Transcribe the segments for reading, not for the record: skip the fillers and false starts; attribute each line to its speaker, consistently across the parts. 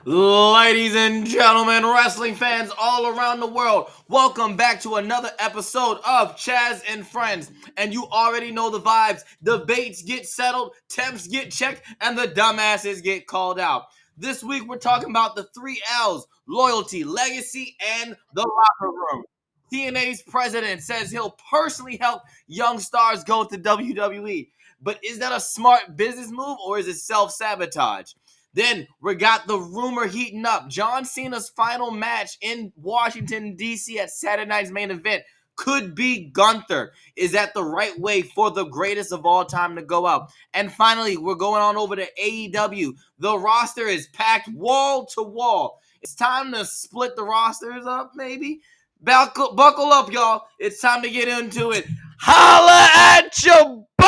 Speaker 1: Ladies and gentlemen, wrestling fans all around the world, welcome back to another episode of Chaz and Friends. And you already know the vibes. Debates get settled, temps get checked, and the dumbasses get called out. This week we're talking about the 3Ls: loyalty, legacy, and the locker room. TNA's president says he'll personally help young stars go to WWE. But is that a smart business move or is it self-sabotage? Then we got the rumor heating up. John Cena's final match in Washington, D.C. at Saturday night's main event could be Gunther. Is that the right way for the greatest of all time to go out? And finally, we're going on over to AEW. The roster is packed wall to wall. It's time to split the rosters up, maybe. Buckle up, y'all. It's time to get into it. Holla at your boy!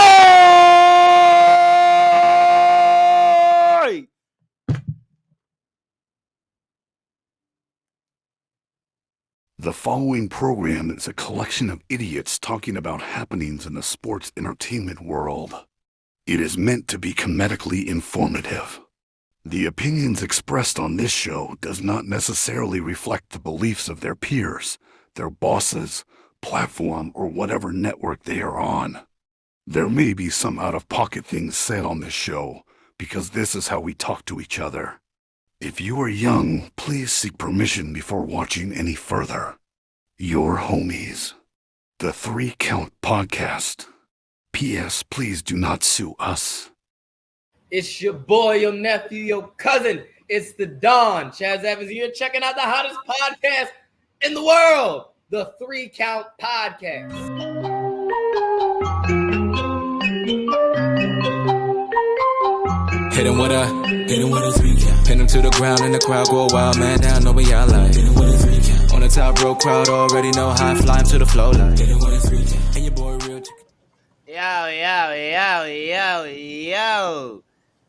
Speaker 2: The following program is a collection of idiots talking about happenings in the sports entertainment world. It is meant to be comedically informative. The opinions expressed on this show does not necessarily reflect the beliefs of their peers, their bosses, platform, or whatever network they are on. There may be some out-of-pocket things said on this show because this is how we talk to each other. If you are young, please seek permission before watching any further. Your homies. The 3 Count Podcast. P.S. Please do not sue us.
Speaker 1: It's your boy, your nephew, your cousin. It's the Don. Chaz Evans. You're checking out the hottest podcast in the world. The 3 Count Podcast.
Speaker 3: Hit him with a 3 count. Pin him to the ground and the crowd go wild, man down, know what y'all like. Hit him with a 3 count. On the top row, crowd already know how I fly him to the flow like. Hit him with a 3 count. And your boy real chicken.
Speaker 1: Yo.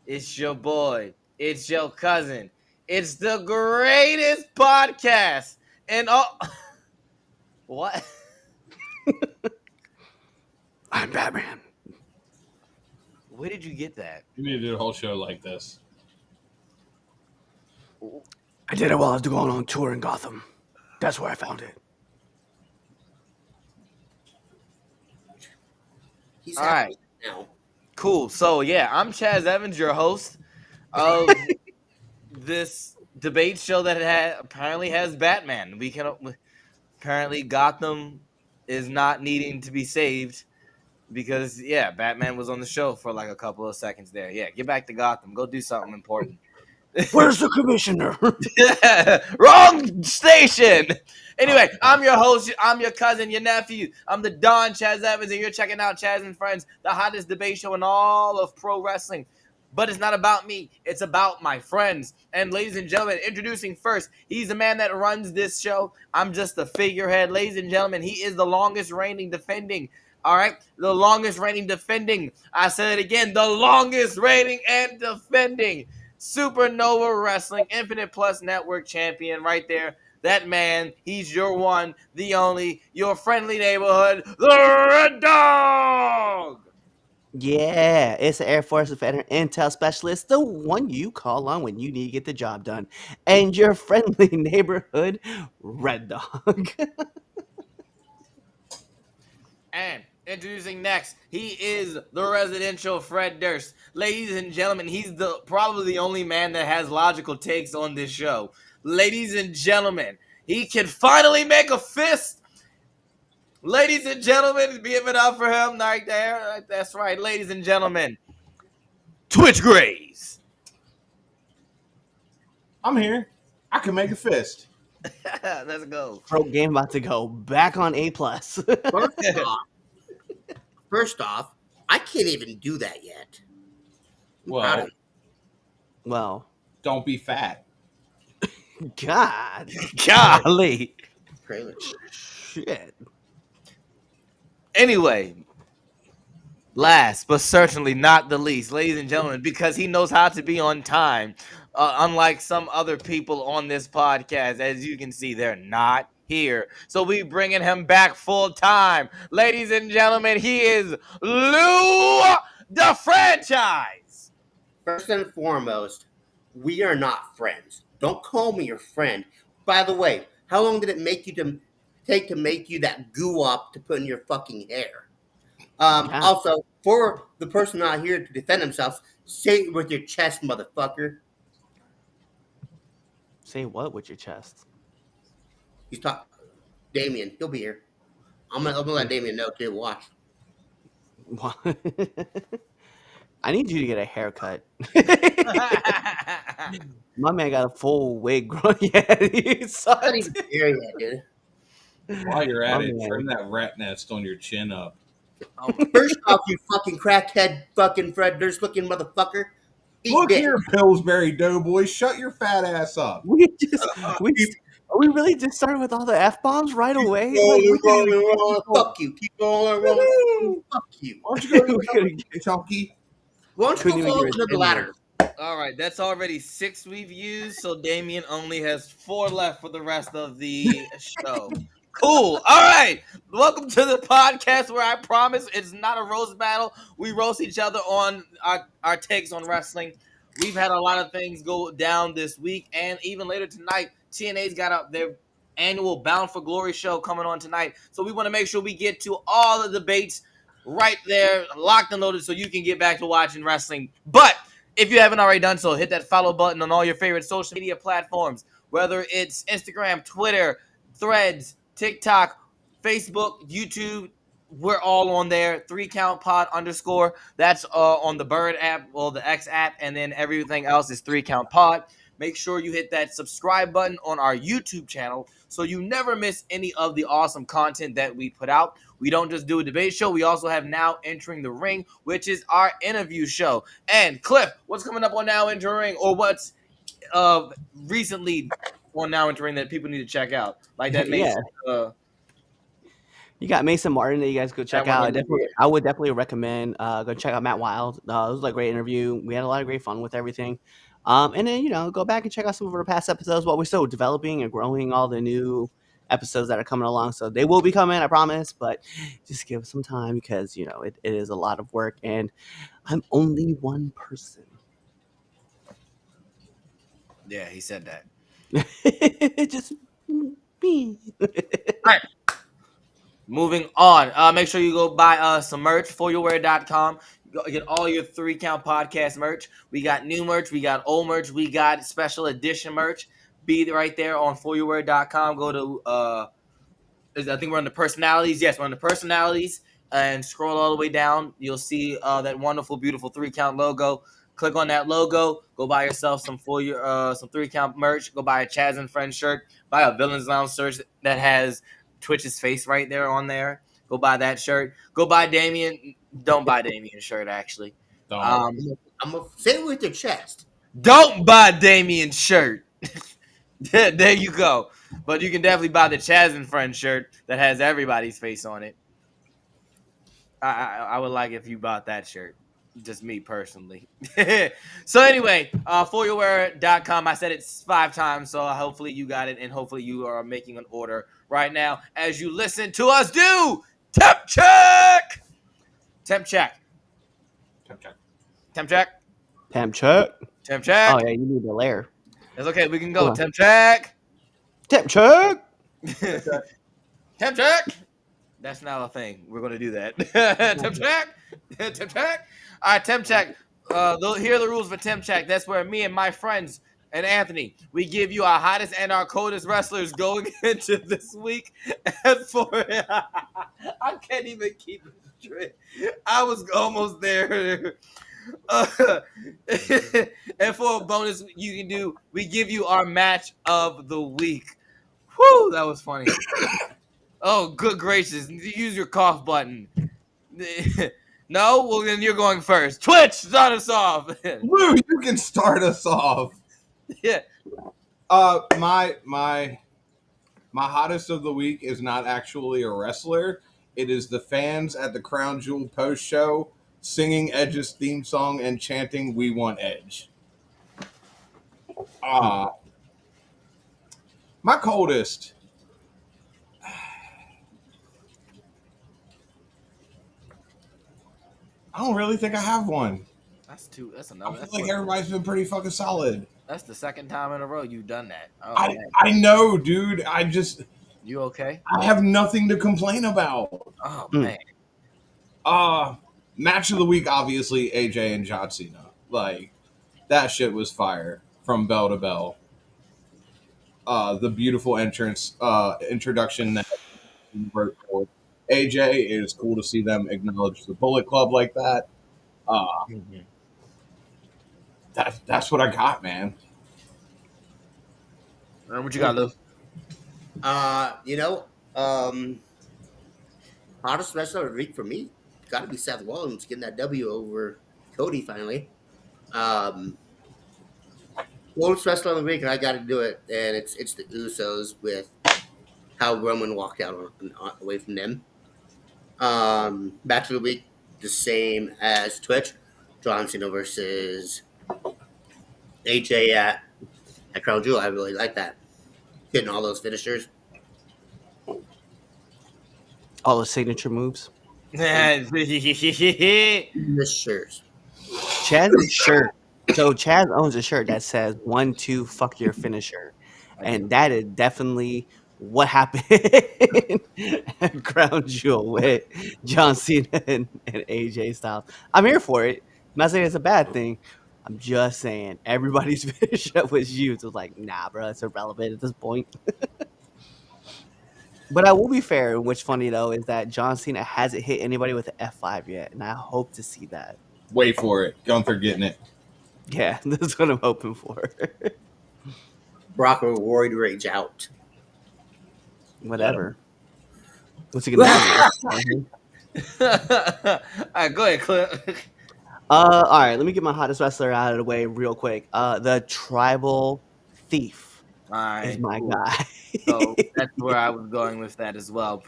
Speaker 1: It's your boy. It's your cousin. It's the greatest podcast. And what?
Speaker 4: I'm Batman.
Speaker 1: Where did you get that?
Speaker 5: You need to do a whole show like this.
Speaker 4: I did it while I was going on tour in Gotham. That's where I found it.
Speaker 6: He's
Speaker 1: All
Speaker 6: happy
Speaker 1: right.
Speaker 6: now.
Speaker 1: Cool. So, yeah, I'm Chaz Evans, your host of this debate show that apparently has Batman. Apparently Gotham is not needing to be saved because, yeah, Batman was on the show for like a couple of seconds there. Yeah, get back to Gotham. Go do something important.
Speaker 4: Where's the commissioner?
Speaker 1: Wrong station. Anyway, I'm your host. I'm your cousin, your nephew. I'm the Don Chaz Evans, and you're checking out Chaz and Friends, the hottest debate show in all of pro wrestling. But it's not about me. It's about my friends. And ladies and gentlemen, introducing first, he's the man that runs this show. I'm just the figurehead. Ladies and gentlemen, he is the longest reigning defending. All right, the longest reigning defending. I said it again, the longest reigning and defending Supernova Wrestling Infinite Plus Network champion right there. That man, he's your one, the only, your friendly neighborhood, the Red Dog.
Speaker 4: Yeah, it's the Air Force Veteran Intel Specialist, the one you call on when you need to get the job done. And your friendly neighborhood Red Dog.
Speaker 1: And introducing next, he is the residential Fred Durst. Ladies and gentlemen, he's probably the only man that has logical takes on this show. Ladies and gentlemen, he can finally make a fist. Ladies and gentlemen, give it up for him right there. That's right, ladies and gentlemen. Twitch Grays.
Speaker 5: I'm here. I can make a fist.
Speaker 1: Let's go.
Speaker 4: Pro game about to go back on A+.
Speaker 6: First off, I can't even do that yet.
Speaker 5: Well,
Speaker 4: Well,
Speaker 5: don't be fat.
Speaker 4: God.
Speaker 1: Golly.
Speaker 4: Shit.
Speaker 1: Anyway, last but certainly not the least, ladies and gentlemen, because he knows how to be on time, unlike some other people on this podcast. As you can see, they're not here. So we bringing him back full time. Ladies and gentlemen, he is Lou the Franchise.
Speaker 6: First and foremost, we are not friends. Don't call me your friend. By the way, how long did it take to make you that goo up to put in your fucking hair?
Speaker 4: Yeah.
Speaker 6: Also, for the person not here to defend themselves, say it with your chest, motherfucker.
Speaker 4: Say what with your chest?
Speaker 6: He's talking. Damien, he'll be here. I'm gonna let Damien know too. Watch.
Speaker 4: What? I need you to get a haircut. My man got a full wig growing. Yeah, he
Speaker 6: Not
Speaker 4: sucked.
Speaker 6: even there yet, dude.
Speaker 5: While you're
Speaker 4: My
Speaker 5: at it,
Speaker 4: man.
Speaker 5: trim that rat nest on your chin up.
Speaker 1: Oh my.
Speaker 6: First off, you fucking crackhead, fucking Fred Durst looking motherfucker. Eat
Speaker 5: Look
Speaker 6: dick.
Speaker 5: here, Pillsbury Doughboy, shut your fat ass up.
Speaker 4: We just we
Speaker 6: Keep
Speaker 4: are we really just started with all the F bombs right away? Like
Speaker 6: rolling,
Speaker 4: we could
Speaker 6: rolling,
Speaker 4: have
Speaker 6: rolling. Fuck you. Keep rolling, rolling.
Speaker 5: Woo!
Speaker 6: Fuck you.
Speaker 5: Why don't you go
Speaker 4: we
Speaker 5: to
Speaker 4: could
Speaker 5: the chunky?
Speaker 6: Why don't you
Speaker 4: couldn't
Speaker 6: go
Speaker 4: even
Speaker 6: fall
Speaker 4: give
Speaker 6: under
Speaker 4: a
Speaker 6: the
Speaker 4: 10
Speaker 6: ladder?
Speaker 1: All right, that's already 6 we've used, so Damien only has 4 left for the rest of the show. Cool. All right. Welcome to the podcast where I promise it's not a roast battle. We roast each other on our takes on wrestling. We've had a lot of things go down this week, and even later tonight, TNA's got their annual Bound for Glory show coming on tonight. So we want to make sure we get to all the debates right there, locked and loaded, so you can get back to watching wrestling. But if you haven't already done so, hit that follow button on all your favorite social media platforms, whether it's Instagram, Twitter, Threads, TikTok, Facebook, YouTube. We're all on there. 3countpod _. That's on the Bird app, well, the X app, and then everything else is 3countpod. Make sure you hit that subscribe button on our YouTube channel so you never miss any of the awesome content that we put out. We don't just do a debate show. We also have Now Entering the Ring, which is our interview show. And Cliff, what's coming up on Now Entering, or what's recently on Now Entering that people need to check out? Like that
Speaker 4: Yeah.
Speaker 1: Mason,
Speaker 4: You got Mason Martin that you guys go check
Speaker 1: that one
Speaker 4: out.
Speaker 1: interview.
Speaker 4: I would definitely recommend go check out Matt Wild. It was like a great interview. We had a lot of great fun with everything. And then go back and check out some of our past episodes while we're still developing and growing all the new episodes that are coming along. So they will be coming, I promise. But just give us some time because it is a lot of work, and I'm only one person.
Speaker 1: Yeah, he said that.
Speaker 4: Just me.
Speaker 1: All right. Moving on. Make sure you go buy some merch, foryourwear.com. Get all your 3Count podcast merch. We got new merch. We got old merch. We got special edition merch. Be right there on foryourwear.com. Go to, I think we're on the personalities. Yes, we're on the personalities. And scroll all the way down. You'll see that wonderful, beautiful 3Count logo. Click on that logo. Go buy yourself some 3Count merch. Go buy a Chaz and Friends shirt. Buy a Villains Lounge shirt that has Twitch's face right there on there. Go buy that shirt. Go buy Damien. Don't buy Damien's shirt, actually.
Speaker 5: Don't.
Speaker 6: I'm gonna say it with your chest.
Speaker 1: Don't buy Damien's shirt. There you go. But you can definitely buy the Chaz and Friends shirt that has everybody's face on it. I would like if you bought that shirt. Just me personally. So anyway, foryourwear.com. I said it 5 times, so hopefully you got it, and hopefully you are making an order right now as you listen to us do temp check. Temp check.
Speaker 5: Check, check.
Speaker 1: Temp check.
Speaker 4: Temp check.
Speaker 1: Temp check.
Speaker 4: Oh yeah, you need the layer.
Speaker 1: It's okay. We can go.
Speaker 4: Hold on.
Speaker 1: Temp check.
Speaker 4: Temp check.
Speaker 1: Temp check. That's not a thing. We're going to do that. Temp check. Temp check. All right, temp check. Here are the rules for temp check. That's where me and my friends and Anthony, we give you our hottest and our coldest wrestlers going into this week. And for I can't even keep it straight. I was almost there. And for a bonus, you can do. We give you our match of the week. Whew, that was funny. Oh, good gracious. Use your cough button. No? Well, then you're going first. Twitch, start us off.
Speaker 5: Lou, you can start us off.
Speaker 1: Yeah.
Speaker 5: My hottest of the week is not actually a wrestler. It is the fans at the Crown Jewel post show singing Edge's theme song and chanting "We Want Edge." My coldest. I don't really think I have one.
Speaker 1: That's two. That's
Speaker 5: I
Speaker 1: another.
Speaker 5: feel like everybody's been pretty fucking solid.
Speaker 1: That's the second time in a row you've done that. Oh
Speaker 5: I
Speaker 1: man,
Speaker 5: I know, dude.
Speaker 1: you okay?
Speaker 5: I have nothing to complain about.
Speaker 1: Oh
Speaker 4: Mm.
Speaker 1: man,
Speaker 5: Uh Match of the week, obviously AJ and John Cena. Like that shit was fire from bell to bell. The beautiful introduction that he wrote for AJ. It is cool to see them acknowledge the Bullet Club like that. Uh, that's what I got, man.
Speaker 1: what you got, Lou?
Speaker 6: You know, hottest wrestler of the week for me got to be Seth Rollins getting that W over Cody finally. Um, World's wrestler of the week, and I got to do it, and it's the Usos with how Roman walked out away from them. Match of the week, the same as Twitch, John Cena versus AJ at Crown Jewel. I really like that, getting all those finishers.
Speaker 4: All the signature moves.
Speaker 6: Finishers.
Speaker 4: Chaz's shirt. So Chaz owns a shirt that says "1, 2, fuck your finisher,"
Speaker 5: I do.
Speaker 4: and that is definitely what happened at Crown Jewel with John Cena and AJ Styles. I'm here for it. I'm not saying it's a bad thing. I'm just saying everybody's finisher was used. It was like, nah, bro, it's irrelevant at this point. But I will be fair, and what's funny though is that John Cena hasn't hit anybody with an F5 yet, and I hope to see that.
Speaker 5: Wait for it. Gunther getting it.
Speaker 4: Yeah, that's what I'm hoping for.
Speaker 6: Brock will Roid Rage out.
Speaker 4: Whatever. What's he gonna do?
Speaker 1: All right, go ahead, Cliff.
Speaker 4: All right, let me get my hottest wrestler out of the way real quick. The Tribal Thief
Speaker 1: All right,
Speaker 4: is my
Speaker 1: cool.
Speaker 4: guy.
Speaker 1: So that's where I was going with that as well.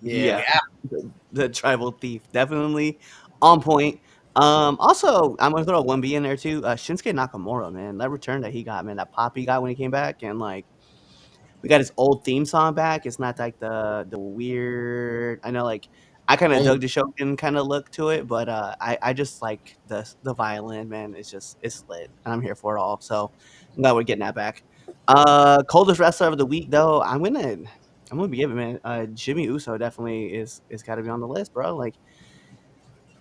Speaker 1: Yeah.
Speaker 4: Yeah, the Tribal Thief, definitely on point. Also, I'm gonna throw a 1B in there too. Shinsuke Nakamura, man, that return that he got, man, that pop he got when he came back, and like we got his old theme song back. It's not like the weird. I know, like I kind of dug the Shogun kind of look to it, but I just like the violin, man. It's lit, and I'm here for it all. So I'm glad we're getting that back. Coldest wrestler of the week, though, I'm gonna be giving, man. Jimmy Uso definitely is got to be on the list, bro. Like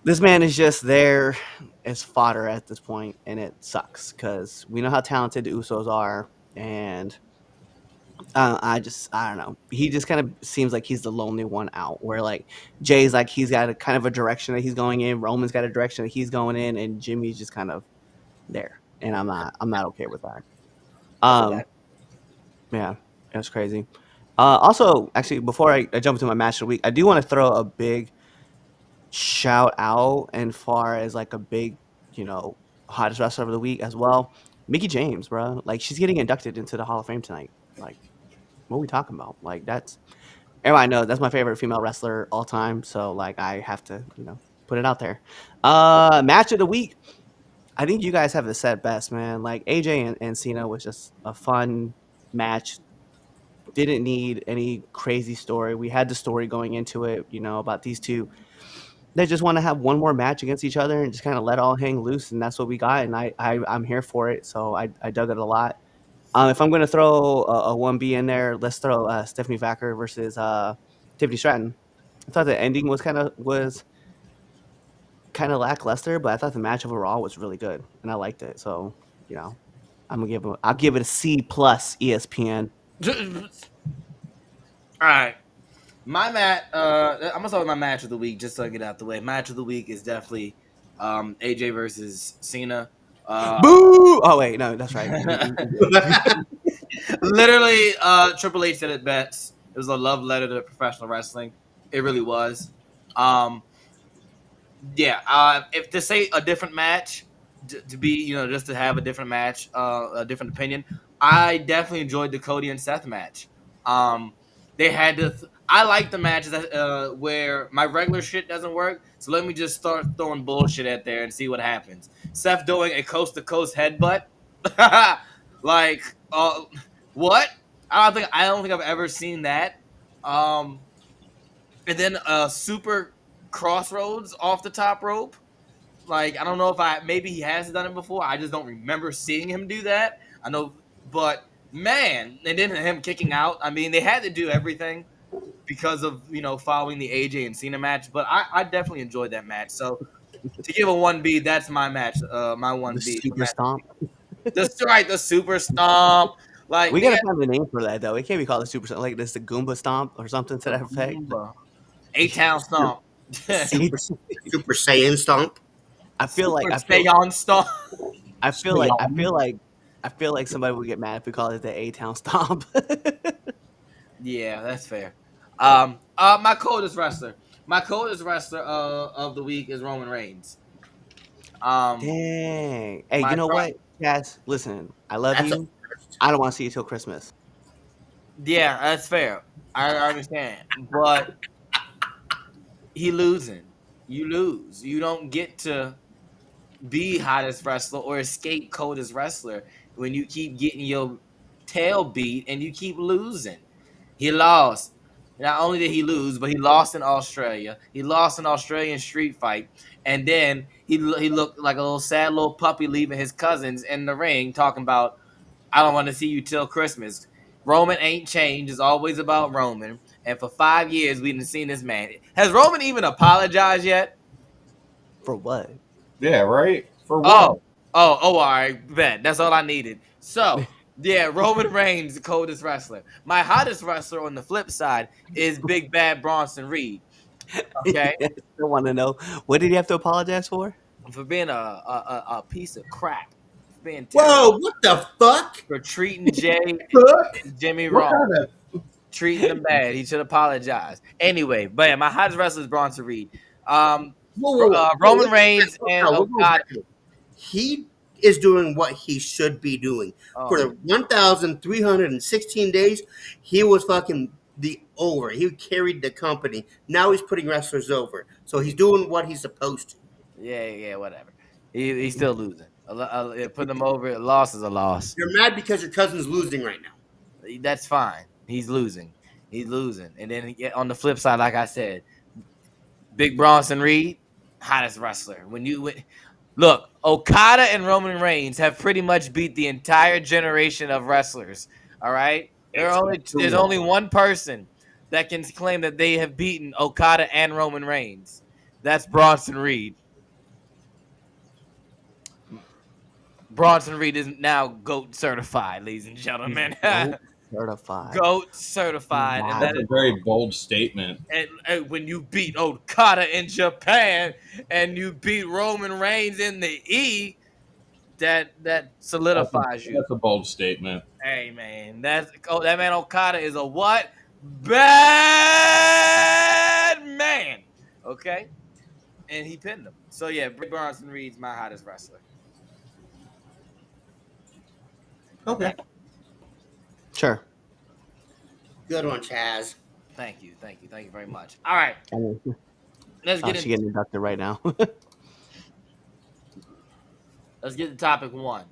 Speaker 4: this man is just there as fodder at this point, and it sucks because we know how talented the Usos are, and I don't know. He just kind of seems like he's the lonely one out. Where like Jay's like he's got a kind of a direction that he's going in. Roman's got a direction that he's going in, and Jimmy's just kind of there. And I'm not okay with that. Um, yeah, that's crazy. Also, actually, before I jump into my match of the week, I do want to throw a big shout out and far as like a big, hottest wrestler of the week as well. Mickey James, bro. Like she's getting inducted into the Hall of Fame tonight. Like what are we talking about? Like that's everybody knows that's my favorite female wrestler all time. So like I have to, put it out there. Match of the week. I think you guys have it said best, man. Like AJ and Cena was just a fun match. Didn't need any crazy story. We had the story going into it, about these two. They just want to have one more match against each other and just kind of let all hang loose, and that's what we got. And I'm here for it. So I dug it a lot. If I'm going to throw a 1B in there, let's throw Stephanie Vacker versus Tiffany Stratton. I thought the ending was kind of lackluster, but I thought the match overall was really good, and I liked it. So, I'll give it a C plus ESPN.
Speaker 1: All right. I'm gonna start with my match of the week just so I get out the way. Match of the week is definitely AJ versus Cena.
Speaker 4: Boo! Oh wait, no, that's right.
Speaker 1: Literally, Triple H said it best. It was a love letter to professional wrestling. It really was. Yeah. If to say a different match, to be just to have a different match, a different opinion, I definitely enjoyed the Cody and Seth match. They had to. I like the matches that, where my regular shit doesn't work. So let me just start throwing bullshit at there and see what happens. Seth doing a coast to coast headbutt, like what? I don't think I've ever seen that. And then super crossroads off the top rope. Like, I don't know if maybe he has done it before. I just don't remember seeing him do that. I know, but man, and then him kicking out. I mean, they had to do everything because of following the AJ and Cena match. But I definitely enjoyed that match. So to give a 1B, that's my match. My
Speaker 4: The
Speaker 1: 1B for
Speaker 4: super
Speaker 1: match.
Speaker 4: stomp.
Speaker 1: The super stomp. Like
Speaker 4: We
Speaker 1: they
Speaker 4: gotta
Speaker 1: had
Speaker 4: find a name for that though. It can't be called a super stomp. Like this, the Goomba stomp or something to
Speaker 1: the
Speaker 4: that effect.
Speaker 1: Goomba, A-Town stomp,
Speaker 6: Super Super Saiyan stomp.
Speaker 4: I feel like
Speaker 1: Super Saiyan stomp.
Speaker 4: I feel like I
Speaker 5: Stay
Speaker 4: feel
Speaker 5: on.
Speaker 4: like I feel like somebody would get mad if we call it the A Town Stomp.
Speaker 1: Yeah, that's fair. My coldest wrestler. My coldest wrestler of the week is Roman Reigns. Um,
Speaker 4: Dang. Hey,
Speaker 1: my
Speaker 4: you know
Speaker 1: pro-
Speaker 4: what, Chaz? Listen, I love
Speaker 6: That's a
Speaker 4: you.
Speaker 6: first.
Speaker 4: I don't want to see you till Christmas.
Speaker 1: yeah, that's fair. I understand, but he losing. You lose. You don't get to be hottest wrestler or escape coldest wrestler when you keep getting your tail beat and you keep losing. He lost. Not only did he lose, but he lost in Australia. He lost an Australian street fight, and then he looked like a little sad little puppy leaving his cousins in the ring, talking about, "I don't want to see you till Christmas." Roman ain't changed. It's always about Roman. And for 5 years, we didn't seen this man. Has Roman even apologized yet?
Speaker 4: For what?
Speaker 5: Yeah, right. For what?
Speaker 1: Oh, all right, bet. That's all I needed. So, yeah, Roman Reigns, the coldest wrestler. My hottest wrestler on the flip side is Big Bad Bronson Reed. Okay,
Speaker 4: I still want to know, what did he have to apologize for?
Speaker 1: for being a piece of crap, for being terrible,
Speaker 6: Whoa! What the fuck?
Speaker 1: for treating Jay
Speaker 5: Fuck.
Speaker 1: and Jimmy
Speaker 5: What
Speaker 1: wrong,
Speaker 5: kind of
Speaker 1: treating them bad. He should apologize. Anyway, but yeah, my hottest wrestler is Bronson Reed.
Speaker 6: Whoa!
Speaker 1: Roman Reigns and
Speaker 6: Wait one
Speaker 1: Okada.
Speaker 6: second. He is doing what he should be doing. For
Speaker 1: Oh,
Speaker 6: the 1,316 days, he was fucking the over. He carried the company. Now he's putting wrestlers over. So he's doing what he's supposed to.
Speaker 1: yeah, whatever. He's still losing. Putting him over. A loss is a loss.
Speaker 6: You're mad because your cousin's losing right now.
Speaker 1: That's fine. He's losing. He's losing. And then on the flip side, like I said, Big Bronson Reed, hottest wrestler. Look, Okada and Roman Reigns have pretty much beat the entire generation of wrestlers. All right, there's only one person that can claim that they have beaten Okada and Roman Reigns. That's Bronson Reed. Bronson Reed is now GOAT certified, ladies and gentlemen.
Speaker 4: Goat certified.
Speaker 1: GOAT certified, and
Speaker 4: Wow.
Speaker 1: that
Speaker 5: That's
Speaker 1: is
Speaker 5: a very bold statement.
Speaker 1: and when you beat Okada in Japan and you beat Roman Reigns in the E, that solidifies you.
Speaker 5: That's a bold statement.
Speaker 1: Hey man, that man Okada is a what? Bad man. Okay, and he pinned him. So yeah, Big Bronson Reed's my hottest wrestler.
Speaker 5: Okay.
Speaker 4: Sure.
Speaker 6: Good one, Chaz.
Speaker 1: Thank you very much. All right,
Speaker 4: Oh,
Speaker 1: let's get
Speaker 4: she's
Speaker 1: into
Speaker 4: getting inducted right now.
Speaker 1: let's get to topic one.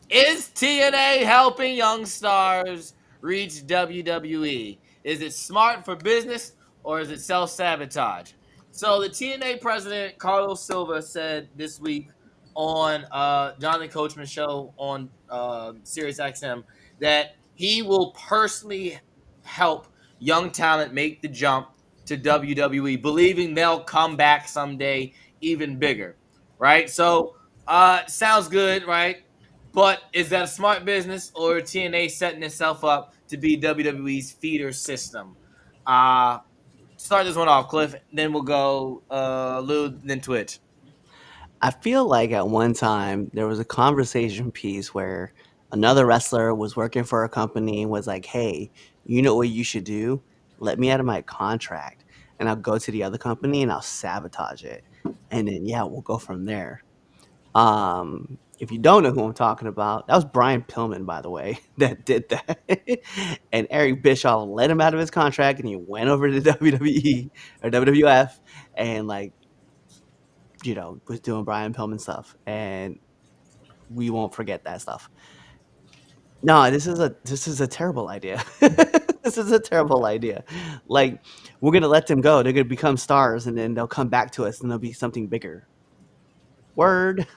Speaker 1: Is TNA helping young stars reach WWE? Is it smart for business or is it self-sabotage? So the TNA president, Carlos Silva, said this week on Jonathan Coachman's show on Sirius XM that he will personally help young talent make the jump to WWE, believing they'll come back someday even bigger, right? So sounds good, right? But is that a smart business or TNA setting itself up to be WWE's feeder system? Start this one off, Cliff. Then we'll go Lou, then Twitch.
Speaker 4: I feel like at one time there was a conversation piece where another wrestler was working for a company and was like, "Hey, you know what you should do? Let me out of my contract, and I'll go to the other company and I'll sabotage it, and then yeah, we'll go from there." If you don't know who I'm talking about, that was Brian Pillman, by the way, that did that. And Eric Bischoff let him out of his contract, and he went over to WWE or WWF, and like was doing Brian Pillman stuff, and we won't forget that stuff. No, this is a terrible idea. This is a terrible idea. Like, we're gonna let them go. They're gonna become stars, and then they'll come back to us, and there'll be something bigger. word?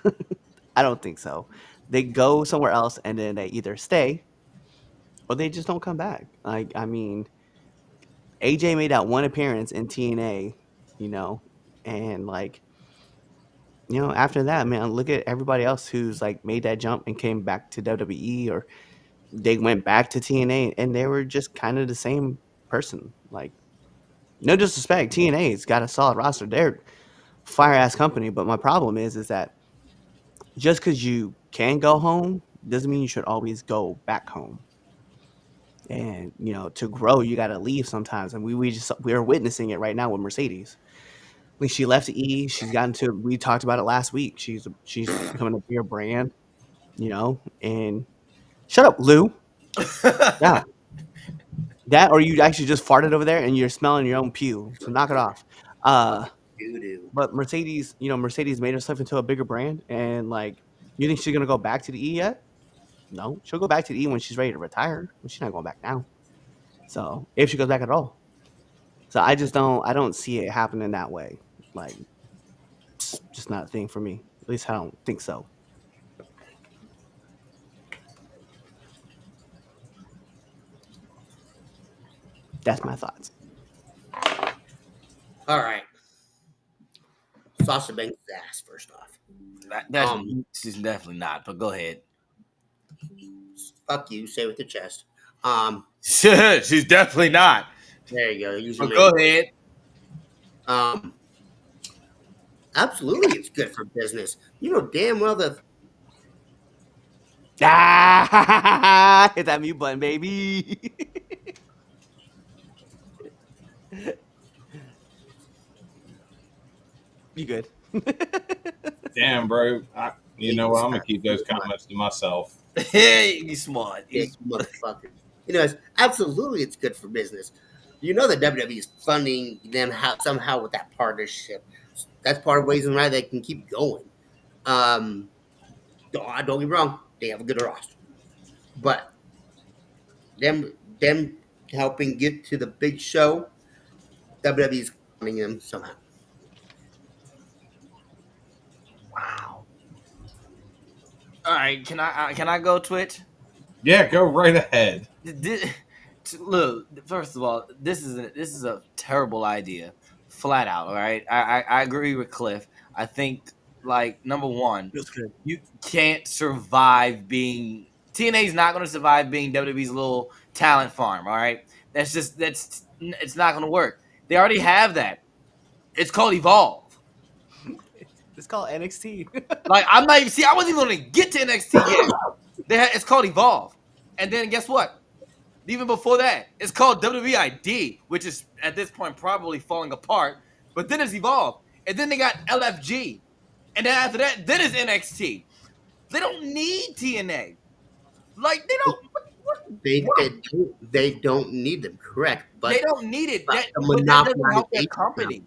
Speaker 4: I don't think so. They go somewhere else and then they either stay or they just don't come back. Like, I mean, AJ made that one appearance in TNA, you know, and like, after that, man, look at everybody else who's like made that jump and came back to WWE, or they went back to TNA and they were just kind of the same person. Like, no disrespect, TNA's got a solid roster. They're fire ass company, but my problem is that just because you can go home doesn't mean you should always go back home. And to grow, you got to leave sometimes, and we're witnessing it right now with Mercedes. When she left E, she's gotten to. We talked about it last week. She's becoming a bigger brand, And shut up, Lou. Yeah, that or you actually just farted over there and you're smelling your own pew. So knock it off.
Speaker 6: Doo-doo.
Speaker 4: But Mercedes, Mercedes made herself into a bigger brand, and like, you think she's gonna go back to the E yet? No, she'll go back to the E when she's ready to retire, but she's not going back now. So if she goes back at all, so I don't see it happening that way. Like, it's just not a thing for me. At least I don't think so. That's my thoughts.
Speaker 6: All right. Sasha Banks' ass, first off.
Speaker 1: She's definitely not, but go ahead.
Speaker 6: Fuck you, say it with your chest.
Speaker 1: She's definitely not.
Speaker 6: There you go. Use your
Speaker 1: But go
Speaker 6: name.
Speaker 1: ahead.
Speaker 6: Absolutely, it's good for business. You know damn well that
Speaker 4: Hit that mute button, baby. You good?
Speaker 5: Damn, bro. You know what? I'm gonna keep those comments to myself.
Speaker 1: Hey, you smart.
Speaker 6: this motherfucker. Absolutely, it's good for business. You know that WWE is funding them somehow with that partnership. That's part of the reason why they can keep going. Don't get me wrong, they have a good roster, but them helping get to the big show, WWE is funding them somehow.
Speaker 1: Wow. All right, can I go Twitch?
Speaker 5: Yeah, go right ahead.
Speaker 1: Look, first of all, this is a terrible idea, flat out. All right, I agree with Cliff. I think, like, number one, you can't survive being TNA's not going to survive being WWE's little talent farm. All right, it's not going to work. They already have that. It's called Evolve.
Speaker 4: It's called NXT.
Speaker 1: Like, I wasn't even going to get to NXT yet. It's called Evolve, and then guess what? Even before that, it's called WWID, which is at this point probably falling apart. But then it's Evolve, and then they got LFG, and then after that, then it's NXT. They don't need TNA. Like, they don't.
Speaker 6: They don't need them, correct? But
Speaker 1: They don't need it.
Speaker 6: but
Speaker 1: That
Speaker 6: the
Speaker 1: doesn't help their
Speaker 6: monopolization
Speaker 1: company.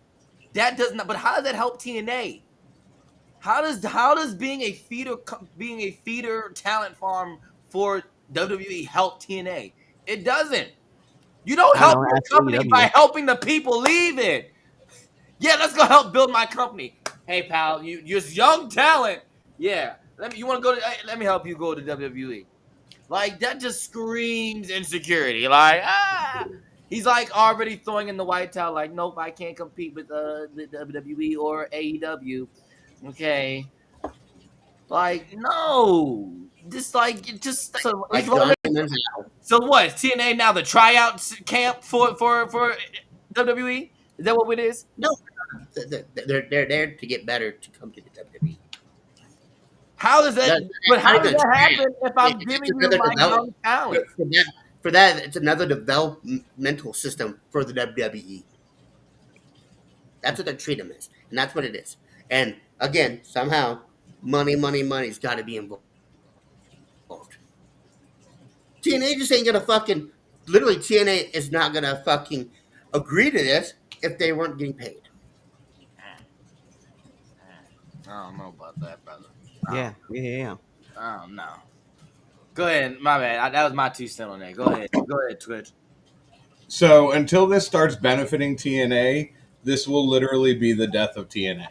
Speaker 1: That does not. But how does that help TNA? How does being a feeder talent farm for WWE help TNA? It doesn't. You don't help your company by helping the people leave it. Yeah, let's go help build my company. Hey, pal, you're young talent. Yeah, you want to go to? Let me help you go to WWE. Like, that just screams insecurity. Like, he's like already throwing in the white towel. Like, nope, I can't compete with the WWE or AEW. Okay, like, no, just so
Speaker 6: like
Speaker 1: so what? Is TNA now the tryout camp for WWE? Is that what it is?
Speaker 6: No, they're there to get better to come to the WWE.
Speaker 1: How does that? But how does that happen if I'm giving you my young talent?
Speaker 6: For that, it's another developmental system for the WWE. That's what they treat them as, and that's what it is. And again, somehow, money's got to be involved. TNA just ain't gonna fucking. Literally, TNA is not gonna fucking agree to this if they weren't getting paid.
Speaker 1: I don't know about that, brother.
Speaker 4: Yeah.
Speaker 1: I don't know. Go ahead. My bad. That was my 2 cents on that. Go ahead, Twitch.
Speaker 5: So until this starts benefiting TNA, this will literally be the death of TNA.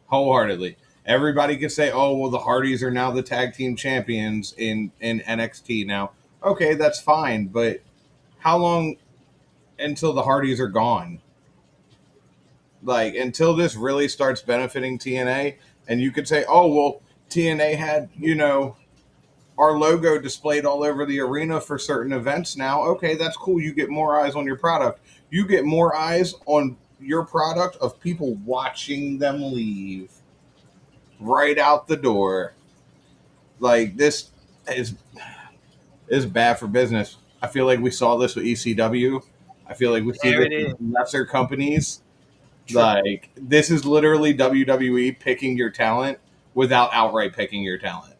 Speaker 5: Wholeheartedly. Everybody can say, "Oh, well, the Hardys are now the tag team champions in NXT now." Okay, that's fine, but how long until the Hardys are gone? Like until this really starts benefiting TNA, and you could say, "Oh, well, TNA had our logo displayed all over the arena for certain events now." Okay, that's cool. You get more eyes on your product. You get more eyes on your product of people watching them leave right out the door. Like this is is bad for business. I feel like we saw this with ECW. I feel like we see
Speaker 1: There
Speaker 5: this
Speaker 1: it is.
Speaker 5: with lesser companies.
Speaker 6: True.
Speaker 5: Like this is literally WWE picking your talent without outright picking your talent.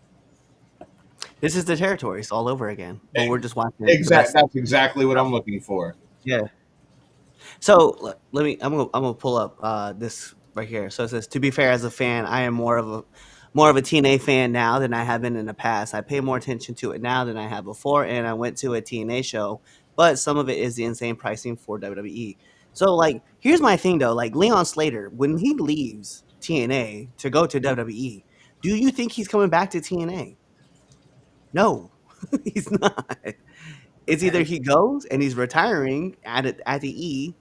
Speaker 4: This is the territories all over again, but we're just watching the
Speaker 5: Exact.
Speaker 4: best.
Speaker 5: That's exactly what I'm looking for.
Speaker 4: Yeah. So let me. I'm gonna pull up this right here. So it says, to be fair, as a fan, I am more of a TNA fan now than I have been in the past. I pay more attention to it now than I have before, and I went to a TNA show, but some of it is the insane pricing for WWE. So like, here's my thing though. Like Leon Slater, when he leaves TNA to go to WWE, do you think he's coming back to TNA? No, he's not. It's either he goes and he's retiring at the E,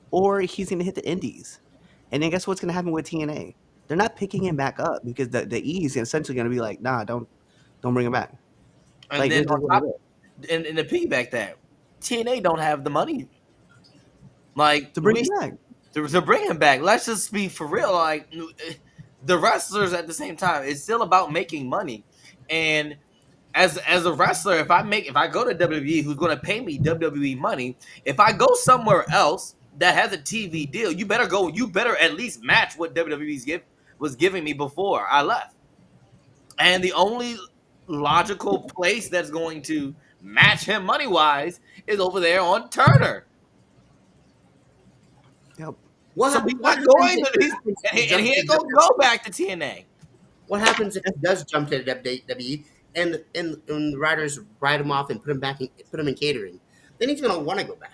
Speaker 4: or he's going to hit the Indies. And then guess what's going to happen with TNA? They're not picking him back up because the E is essentially going to be like, nah, don't bring him back.
Speaker 1: And
Speaker 4: Like
Speaker 1: then
Speaker 4: this is
Speaker 1: on
Speaker 4: what
Speaker 1: top,
Speaker 4: it is.
Speaker 1: and to piggyback that, TNA don't have the money. Like
Speaker 4: To bring him back.
Speaker 1: to bring him back. Let's just be for real. Like the wrestlers at the same time, it's still about making money. And as a wrestler, if I go to WWE, who's going to pay me WWE money, if I go somewhere else that has a TV deal, you better go. You better at least match what was giving me before I left. And the only logical place that's going to match him money wise is over there on Turner.
Speaker 4: Yep.
Speaker 6: What,
Speaker 1: So
Speaker 6: hap-
Speaker 1: he's
Speaker 6: what
Speaker 1: not
Speaker 6: happens
Speaker 1: going
Speaker 6: if,
Speaker 1: to.
Speaker 6: what happens if
Speaker 1: And he
Speaker 6: jumps to
Speaker 1: ain't gonna
Speaker 6: WWE?
Speaker 1: go back to TNA.
Speaker 6: What happens if he does jump to WWE and the writers write him off and put him in catering? Then he's gonna want to go back.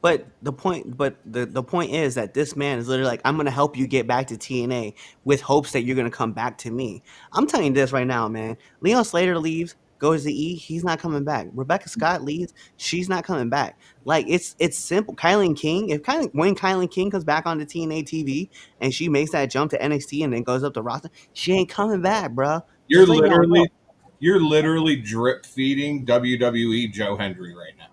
Speaker 4: But the point is that this man is literally like, I'm gonna help you get back to TNA with hopes that you're gonna come back to me. I'm telling you this right now, man. Leon Slater leaves, goes to E, he's not coming back. Rebecca Scott leaves, she's not coming back. Like it's simple. Kylan King, when Kylan King comes back on the TNA TV and she makes that jump to NXT and then goes up the roster, she ain't coming back, bro.
Speaker 5: You're
Speaker 4: Just letting y'all know.
Speaker 5: literally you're literally drip feeding WWE Joe Hendry right now. Like,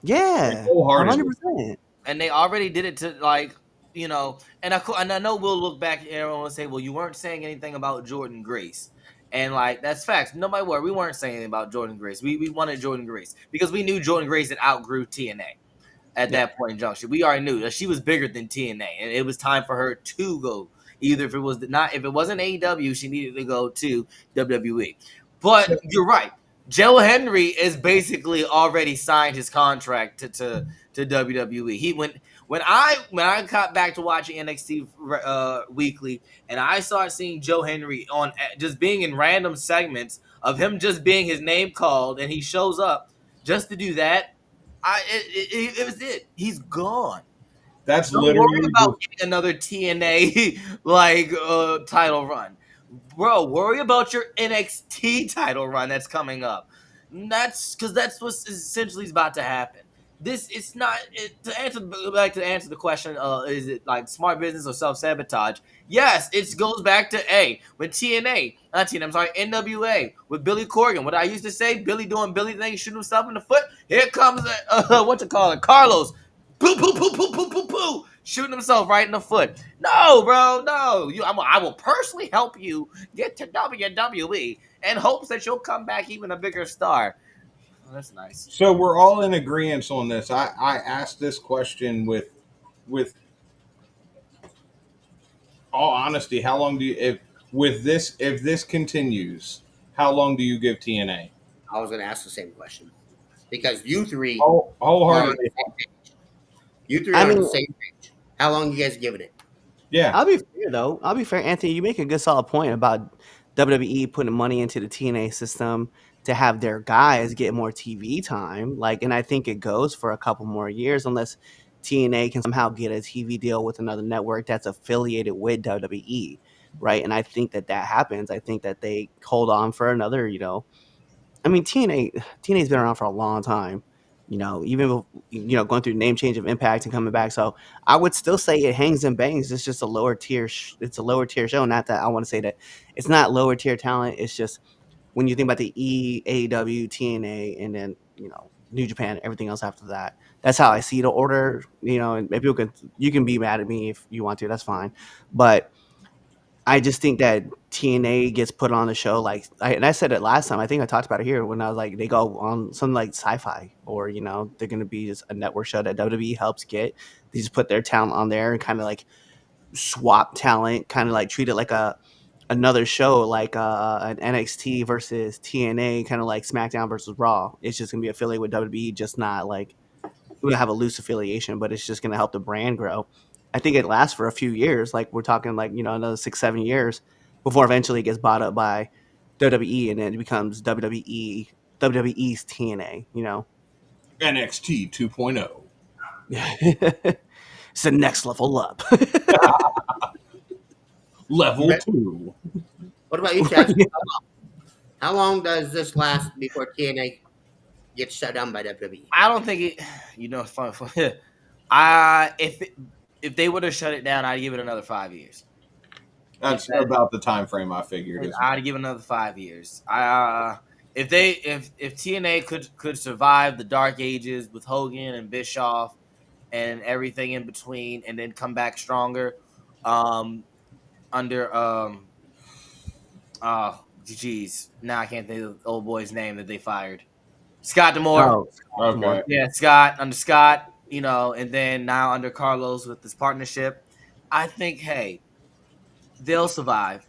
Speaker 4: Yeah,
Speaker 5: wholeheartedly.
Speaker 4: 100%.
Speaker 1: And they already did it to like and I know we'll look back and everyone will say, well, you weren't saying anything about Jordan Grace. And like that's facts. No matter what, we weren't saying anything about Jordan Grace. We wanted Jordan Grace because we knew Jordan Grace had outgrew TNA at
Speaker 4: Yeah.
Speaker 1: that point in junction. We already knew that she was bigger than TNA, and it was time for her to go. Either if it wasn't AEW, she needed to go to WWE. But you're right. Joe Henry is basically already signed his contract to WWE. He when I got back to watching NXT weekly, and I started seeing Joe Henry on just being in random segments of him just being his name called, and he shows up just to do that. It was it. He's gone.
Speaker 5: That's
Speaker 1: Don't worry
Speaker 5: literally
Speaker 1: about getting another TNA like title run, bro. Worry about your NXT title run that's coming up. And that's because that's what's essentially about to happen. This it's not to answer the question. Is it like smart business or self sabotage? Yes, it goes back to when TNA, not TNA. I'm sorry, NWA with Billy Corgan. What I used to say, Billy doing Billy things, shooting himself in the foot. Here comes what you call it, Carlos. Poo, poo, poo, poo, poo, poo, poo, shooting himself right in the foot. No, bro, no. I will personally help you get to WWE in hopes that you'll come back even a bigger star. Oh, that's nice.
Speaker 5: so we're all in agreement on this. I asked this question with all honesty. How long do you if this continues? How long do you give TNA?
Speaker 6: I was gonna ask the same question because you three
Speaker 5: Oh,
Speaker 6: are on
Speaker 5: wholeheartedly.
Speaker 6: the same page. You three
Speaker 4: I
Speaker 6: are on the
Speaker 4: mean,
Speaker 6: same page. How long you guys giving it?
Speaker 5: Yeah.
Speaker 4: I'll be fair though. I'll be fair, Anthony. You make a good solid point about WWE putting money into the TNA system to have their guys get more TV time. Like, and I think it goes for a couple more years unless TNA can somehow get a TV deal with another network that's affiliated with WWE. right? And I think that happens. I think that they hold on for another, I mean, TNA's been around for a long time, even with, going through name change of Impact and coming back. So I would still say it hangs and bangs. It's just a lower tier. It's a lower tier show. Not that I want to say that it's not lower tier talent. It's just when you think about the AEW, TNA, and then New Japan, everything else after that. That's how I see the order. And maybe you can be mad at me if you want to. That's fine, but I just think that TNA gets put on the show and I said it last time. I think I talked about it here when I was like, they go on something like Sci-Fi, or they're going to be just a network show that WWE helps get. They just put their talent on there and kind of like swap talent, kind of like treat it like another show, like an NXT versus TNA, kind of like SmackDown versus Raw. It's just going to be affiliated with WWE, just not like we have a loose affiliation, but it's just going to help the brand grow. I think it lasts for a few years. Like we're talking like, another 6-7 years before eventually it gets bought up by WWE and then it becomes WWE's TNA.
Speaker 5: NXT 2.0.
Speaker 4: It's the next level up.
Speaker 5: Level
Speaker 6: Okay.
Speaker 5: 2.
Speaker 6: What about you, Chaz? How long does this last before TNA gets shut down by WWE?
Speaker 1: I don't think it. It's fun. If they would have shut it down, I'd give it another 5 years.
Speaker 5: That's about the time frame I figured.
Speaker 1: I'd give it another 5 years. If TNA could survive the dark ages with Hogan and Bischoff and everything in between, and then come back stronger, under now I can't think of the old boy's name that they fired. Scott D'Amore.
Speaker 5: Okay.
Speaker 1: Yeah, under Scott, and then now under Carlos with this partnership. I think, hey, they'll survive.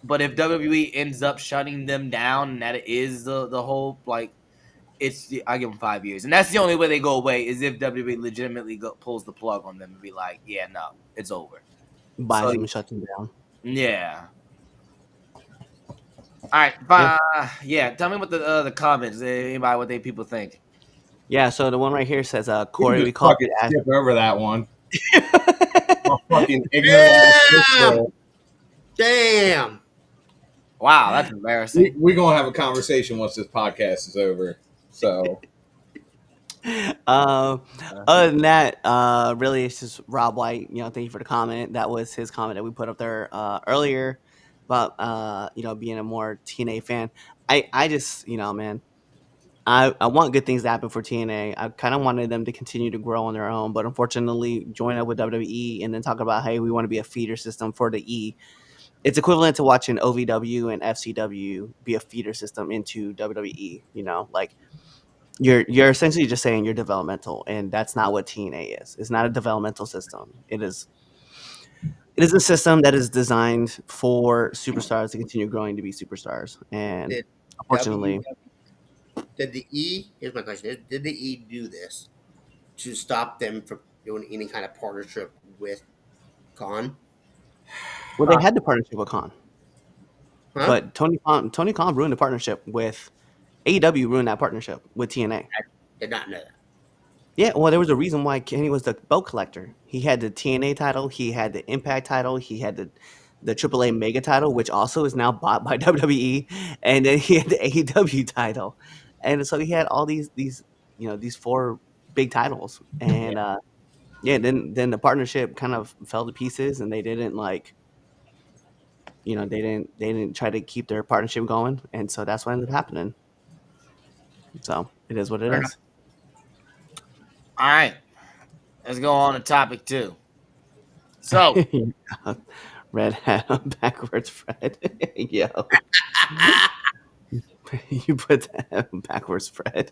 Speaker 1: But if WWE ends up shutting them down, and that is the whole, like, I give them 5 years. And that's the only way they go away, is if WWE legitimately pulls the plug on them and be like, yeah, no, it's over.
Speaker 4: Buys them and shuts them down.
Speaker 1: Yeah. All right. Yeah. Tell me what the comments, anybody, what people think.
Speaker 4: Yeah, so the one right here says, Corey,
Speaker 5: You
Speaker 4: we
Speaker 5: just
Speaker 4: call
Speaker 5: fucking
Speaker 4: it
Speaker 5: skip over that one. Fucking
Speaker 6: Damn!
Speaker 5: ignorant.
Speaker 6: Damn!
Speaker 1: Wow, that's embarrassing.
Speaker 5: We're going to have a conversation once this podcast is over. So,
Speaker 4: other than that, really, it's just Rob White. Thank you for the comment. That was his comment that we put up there earlier about being a more TNA fan. I just man, I want good things to happen for TNA. I kind of wanted them to continue to grow on their own, but unfortunately, join up with WWE and then talk about, hey, we want to be a feeder system for the E. It's equivalent to watching OVW and FCW be a feeder system into WWE. Like you're essentially just saying you're developmental, and that's not what TNA is. It's not a developmental system. It is a system that is designed for superstars to continue growing to be superstars. And
Speaker 6: Did
Speaker 4: unfortunately,
Speaker 6: Did the E? Here's my question: Did the E do this to stop them from doing any kind of partnership with Khan?
Speaker 4: well, they had the partnership with Khan,
Speaker 6: Huh?
Speaker 4: but Tony Khan ruined the partnership with AEW. Ruined that partnership with TNA.
Speaker 6: Did not know that.
Speaker 4: Yeah, well, there was a reason why Kenny was the belt collector. He had the TNA title, he had the Impact title, he had the AAA Mega title, which also is now bought by WWE, and then he had the AEW title, and so he had all these these 4 big titles, and then the partnership kind of fell to pieces, and they didn't they didn't try to keep their partnership going, and so that's what ended up happening. So it is what it is.
Speaker 1: All right. Let's go on to topic 2. So,
Speaker 4: Red hat backwards, Fred. Yo. You put that backwards, Fred.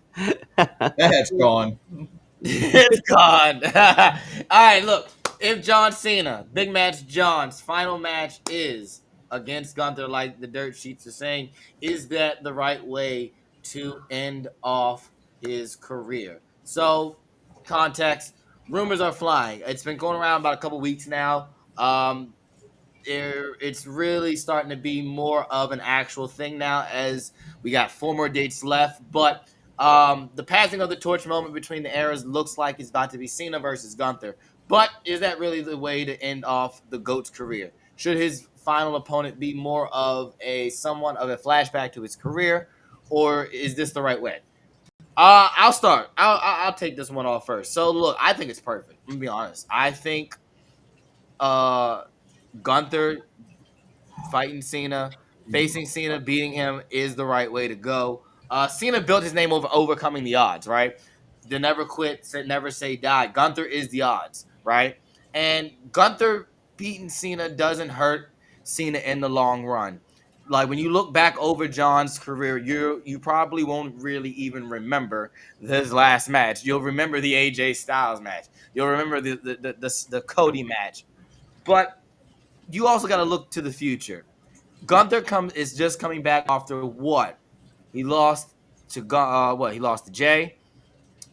Speaker 5: that's gone.
Speaker 1: it's gone. All right, look. If John Cena, big match John's final match is against Gunther, like the dirt sheets are saying, is that the right way to end off his career? So, context, rumors are flying. It's been going around about a couple weeks now. It's really starting to be more of an actual thing now, as we got 4 more dates left. But the passing of the torch moment between the eras looks like it's about to be Cena versus Gunther. But is that really the way to end off the GOAT's career? Should his final opponent be more of a flashback to his career, or is this the right way? I'll start. I'll take this one off first. So look, I think it's perfect. I'm gonna be honest. I think uh Gunther fighting Cena, facing Cena, beating him is the right way to go. Cena built his name over overcoming the odds, right? The never quit, never say die. Gunther is the odds, right? And Gunther beating Cena doesn't hurt Cena in the long run. Like when you look back over John's career, you probably won't really even remember his last match. You'll remember the AJ Styles match. You'll remember the Cody match. But you also got to look to the future. Gunther is just coming back after what? He lost to what? He lost to Jay,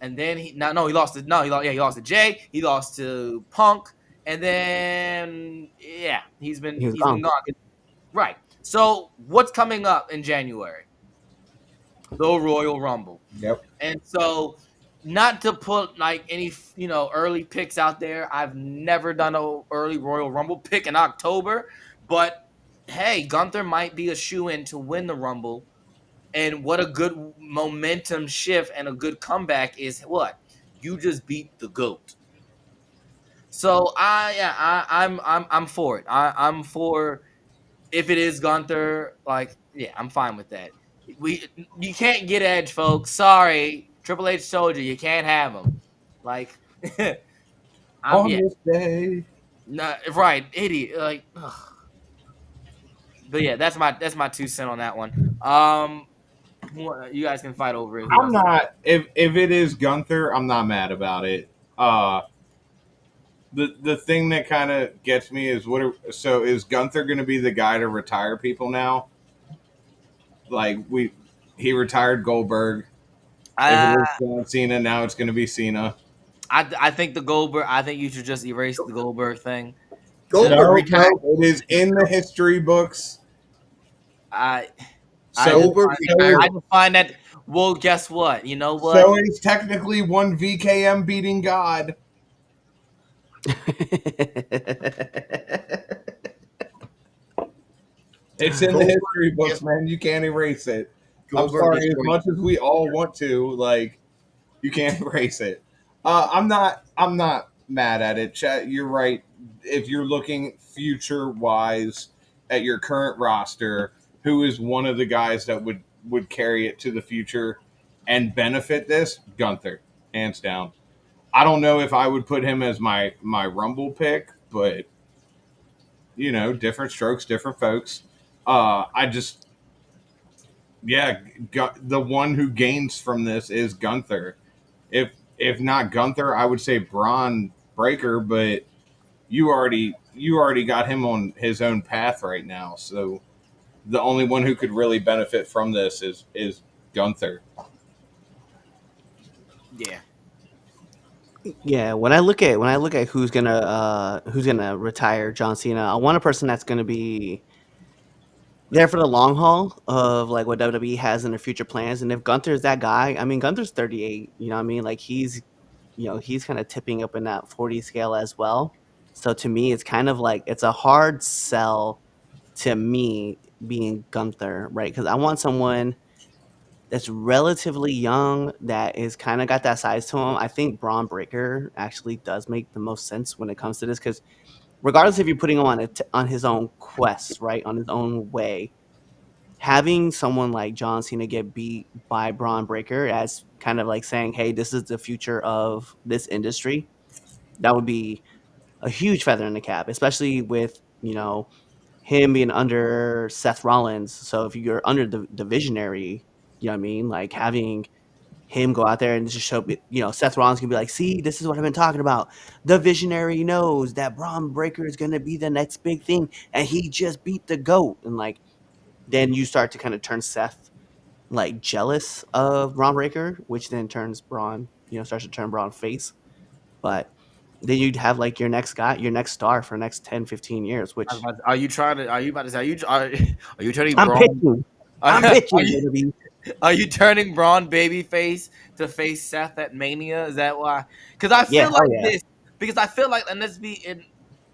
Speaker 1: and then he lost to he lost to Jay. He lost to Punk, and then
Speaker 4: He was
Speaker 1: he's been
Speaker 4: gone.
Speaker 1: gone. Right. So what's coming up in January? The Royal Rumble.
Speaker 5: Yep.
Speaker 1: And so, not to put like any early picks out there, I've never done a early Royal Rumble pick in October, but hey, Gunther might be a shoe-in to win the Rumble. And what a good momentum shift and a good comeback is what? You just beat the GOAT. So I'm for it. I'm for if it is Gunther, like I'm fine with that. You can't get Edge, folks. Sorry, Triple H told you can't have him. Like,
Speaker 5: On this day.
Speaker 1: right, idiot. Like, ugh. But yeah, that's my 2 cents on that one. You guys can fight over it. Who
Speaker 5: I'm
Speaker 1: wants
Speaker 5: not if it is Gunther, I'm not mad about it. The thing that kind of gets me is so is Gunther going to be the guy to retire people now? Like he retired Goldberg. If it was John Cena, now it's going to be Cena.
Speaker 1: I think the Goldberg. I think you should just erase the Goldberg thing.
Speaker 6: Goldberg retired.
Speaker 5: It is in the history books.
Speaker 1: I
Speaker 6: Goldberg retired.
Speaker 1: I find that. Well, guess what? You know what?
Speaker 5: So he's technically one VKM beating God. It's in the history books, man. You can't erase it.
Speaker 6: Goldberg
Speaker 5: I'm sorry, as much as we all want to, like, you can't erase it. I'm not mad at it. Chat, you're right. If you're looking future wise at your current roster, who is one of the guys that would carry it to the future and benefit this? Gunther, hands down. I don't know if I would put him as my Rumble pick, but different strokes, different folks. The one who gains from this is Gunther. If not Gunther, I would say Braun Breaker, but you already got him on his own path right now. So the only one who could really benefit from this is Gunther.
Speaker 1: Yeah.
Speaker 4: Yeah, when I look at who's gonna retire John Cena, I want a person that's gonna be there for the long haul of like what WWE has in their future plans. And if Gunther's that guy, I mean Gunther's 38, you know what I mean? Like he's kind of tipping up in that 40 scale as well. So to me, it's kind of like it's a hard sell to me being Gunther, right? Because I want someone that's relatively young that is kind of got that size to him. I think Braun Breaker actually does make the most sense when it comes to this because regardless if you're putting him on his own quest, right, on his own way, having someone like John Cena get beat by Braun Breaker as kind of like saying, hey, this is the future of this industry, that would be a huge feather in the cap, especially with, him being under Seth Rollins. So if you're under the visionary, you know what I mean? Like having him go out there and just show, Seth Rollins can be like, see, this is what I've been talking about. The visionary knows that Braun Breaker is going to be the next big thing, and he just beat the GOAT. And like, then you start to kind of turn Seth like jealous of Braun Breaker, which then turns Braun, starts to turn Braun face. But then you'd have like your next guy, your next star for the next 10, 15 years, which
Speaker 1: Are you about to say, are you turning
Speaker 4: I'm
Speaker 1: Braun?
Speaker 4: pitching. I'm pitching.
Speaker 1: Are you turning Braun babyface to face Seth at Mania? Is that why? Because I feel like this. Because I feel like, and let's be in.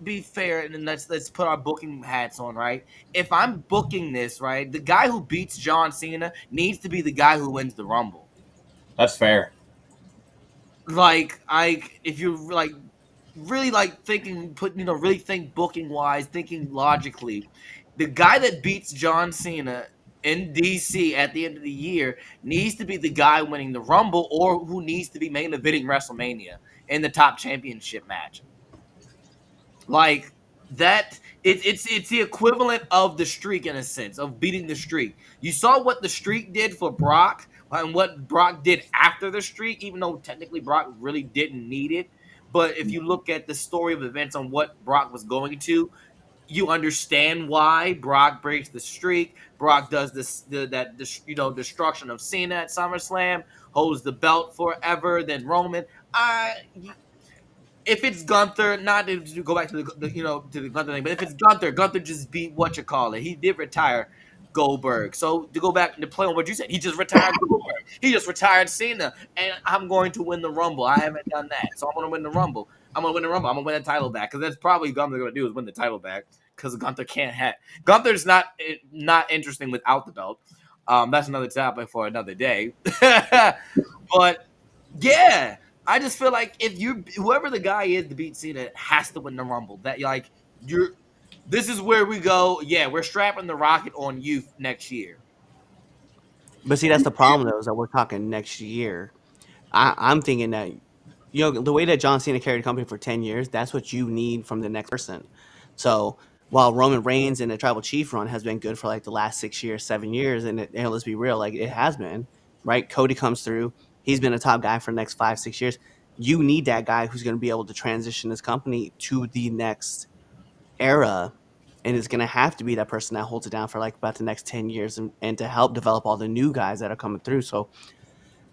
Speaker 1: be fair and then let's put our booking hats on, right? If I'm booking this, right, the guy who beats John Cena needs to be the guy who wins the Rumble.
Speaker 5: That's fair.
Speaker 1: Like, if you're like really like thinking, really think booking wise, thinking logically, the guy that beats John Cena in DC at the end of the year needs to be the guy winning the Rumble, or who needs to be main eventing WrestleMania in the top championship match. Like that, it's the equivalent of the streak in a sense of beating the streak. You saw what the streak did for Brock and what Brock did after the streak, even though technically Brock really didn't need it. But if you look at the story of events on what Brock was going to, you understand why Brock breaks the streak. Brock does destruction of Cena at SummerSlam, holds the belt forever. Then Roman, if it's Gunther, not to go back to the Gunther thing, but if it's Gunther just beat what you call it. He did retire Goldberg. So to go back and play on what you said, he just retired Goldberg. He just retired Cena, and I'm going to win the Rumble. I haven't done that, so I'm going to win the Rumble. I'm going to win the Rumble. I'm going to win the title back, because that's probably Gunther's going to do, is win the title back, because Gunther can't have. Gunther's not interesting without the belt. That's another topic for another day. But yeah, I just feel like if whoever the guy is to beat Cena has to win the Rumble. That this is where we go. Yeah, we're strapping the rocket on you next year.
Speaker 4: But see, that's the problem though, is that we're talking next year. I'm thinking that, the way that John Cena carried the company for 10 years, that's what you need from the next person. So while Roman Reigns in the Tribal Chief run has been good for like the last 6 years, 7 years, and let's be real, like it has been, right? Cody comes through. He's been a top guy for the next 5, 6 years. You need that guy who's going to be able to transition this company to the next era. And it's going to have to be that person that holds it down for like about the next 10 years and to help develop all the new guys that are coming through. So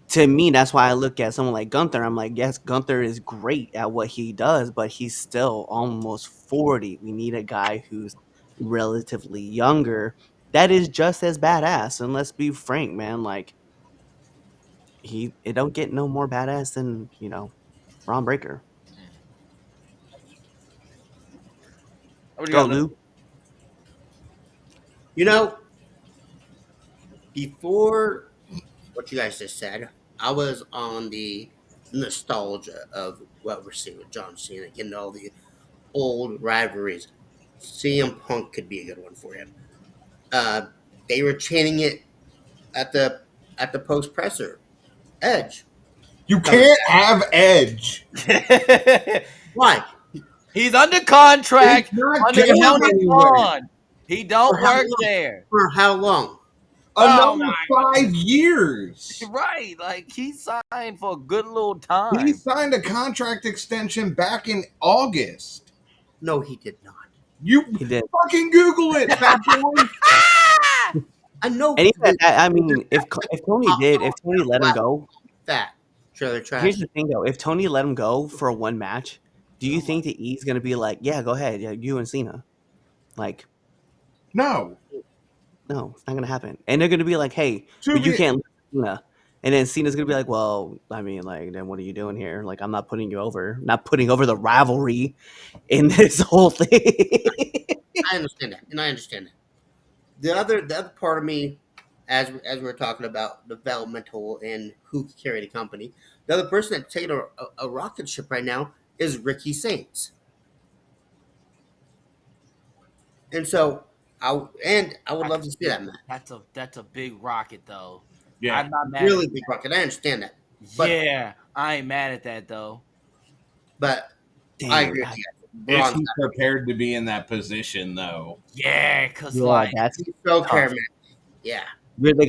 Speaker 4: to me, that's why I look at someone like Gunther. I'm like, yes, Gunther is great at what he does, but he's still almost 40. We need a guy who's relatively younger that is just as badass. And let's be frank, man, like it don't get no more badass than, Braun Breaker.
Speaker 1: What do you
Speaker 4: Go,
Speaker 1: got, Lou?
Speaker 4: Lou.
Speaker 6: Before what you guys just said, I was on the nostalgia of what we're seeing with John Cena, getting all the old rivalries. CM Punk could be a good one for him. They were chanting it at the post presser. Edge.
Speaker 5: You can't have Edge.
Speaker 6: Why?
Speaker 1: He's under contract
Speaker 5: He's not
Speaker 1: under
Speaker 5: going
Speaker 1: Tony
Speaker 5: anywhere.
Speaker 1: Khan. He don't
Speaker 6: For how
Speaker 1: work
Speaker 6: long?
Speaker 1: there.
Speaker 6: For how long?
Speaker 1: Oh,
Speaker 5: Another
Speaker 1: my
Speaker 5: 5 years.
Speaker 1: Right, like he signed for a good little time.
Speaker 5: He signed a contract extension back in August.
Speaker 6: No, he did not.
Speaker 5: You
Speaker 4: He did.
Speaker 5: fucking Google it, fat boy.
Speaker 6: I know.
Speaker 4: And even I mean, if Tony let him go,
Speaker 6: That trailer trash.
Speaker 4: here's the thing though: if Tony let him go for one match, do you think that he's gonna be like, "Yeah, go ahead, yeah, you and Cena"? Like,
Speaker 5: No.
Speaker 4: no, it's not gonna happen. And they're gonna be like, "Hey,
Speaker 5: To
Speaker 4: but you
Speaker 5: be-
Speaker 4: can't lose Cena." And then Cena's gonna be like, "Well, I mean, like, then what are you doing here? Like, I'm not putting you over, not putting over the rivalry in this whole thing."
Speaker 6: I understand that, and I understand that. The other part of me, as we're talking about developmental and who can carry the company, the other person that's taking a rocket ship right now is Ricky Saints. And so I would love to see that match.
Speaker 1: That's a big rocket though.
Speaker 5: Yeah.
Speaker 1: I'm not mad.
Speaker 6: Really
Speaker 1: at
Speaker 6: big
Speaker 1: that.
Speaker 6: rocket. I understand that. But
Speaker 1: Yeah, I ain't mad at that though.
Speaker 6: but
Speaker 4: Damn,
Speaker 6: I agree with you.
Speaker 5: Is
Speaker 6: Braun's
Speaker 5: he prepared to be in that position, though?
Speaker 1: Yeah, cause
Speaker 4: yeah,
Speaker 1: like
Speaker 4: that's
Speaker 6: so
Speaker 4: tough.
Speaker 6: charismatic. Yeah.
Speaker 4: You're the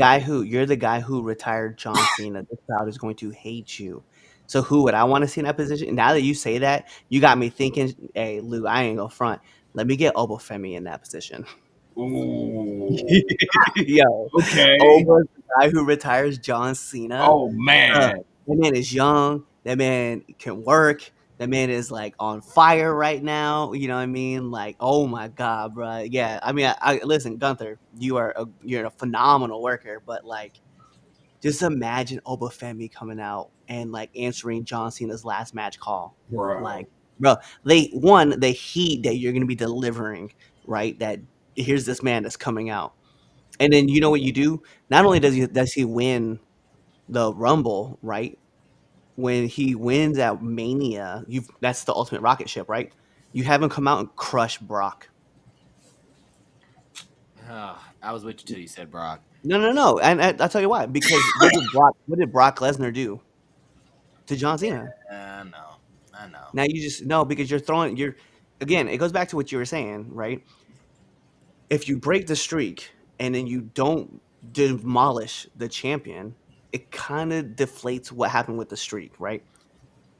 Speaker 4: guy who retired John Cena. This crowd is going to hate you. So who would I want to see in that position? Now that you say that, you got me thinking, hey Lou, I ain't gonna front. Let me get Obafemi in that position.
Speaker 5: Ooh.
Speaker 4: Yo.
Speaker 5: Okay.
Speaker 4: Oba's the guy who retires John Cena.
Speaker 5: Oh, man.
Speaker 4: That man is young. That man can work. That man is like on fire right now. You know what I mean? Like, oh my god, bro. Yeah, I mean, I listen, Gunther. You're a phenomenal worker, but like, just imagine Obafemi coming out and like answering John Cena's last match call.
Speaker 5: Bro.
Speaker 4: Like, bro. The heat that you're gonna be delivering, right? That here's this man that's coming out, and then you know what you do? Not only does he win the Rumble, right? When he wins at Mania, that's the ultimate rocket ship, right? You have him come out and crush Brock.
Speaker 1: I was with you till you said Brock.
Speaker 4: No, and I'll tell you why. Because what did Brock Lesnar do to John Cena?
Speaker 1: I know.
Speaker 4: Now you just no, because you're again. It goes back to what you were saying, right? If you break the streak and then you don't demolish the champion, it kind of deflates what happened with the streak, right?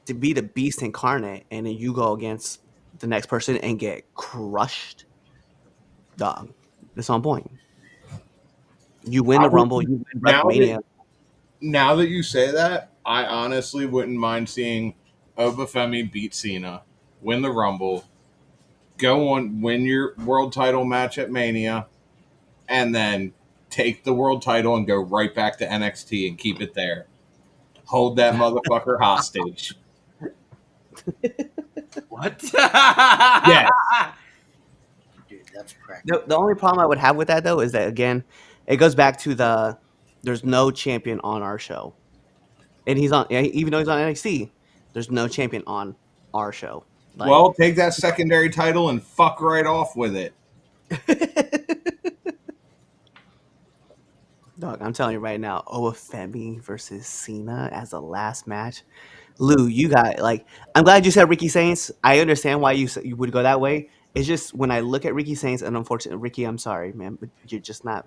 Speaker 4: To be the beast incarnate and then you go against the next person and get crushed, dog. It's on point. You win
Speaker 5: I
Speaker 4: the
Speaker 5: would,
Speaker 4: Rumble, you win
Speaker 5: now that
Speaker 4: WrestleMania.
Speaker 5: now that you say that, I honestly wouldn't mind seeing Obafemi beat Cena, win the Rumble, go on, win your world title match at Mania, and then take the world title and go right back to NXT and keep it there. Hold that motherfucker hostage.
Speaker 1: What?
Speaker 5: Yes.
Speaker 6: Dude, that's crack.
Speaker 4: The only problem I would have with that though is that again, it goes back to there's no champion on our show, and even though he's on NXT, there's no champion on our show. Like,
Speaker 5: Well, take that secondary title and fuck right off with it.
Speaker 4: dog, I'm telling you right now, Oafemi versus Cena as the last match. Lou, you got like. I'm glad you said Ricky Saints. I understand why you would go that way. It's just when I look at Ricky Saints, and unfortunately, Ricky, I'm sorry, man, but you're just not.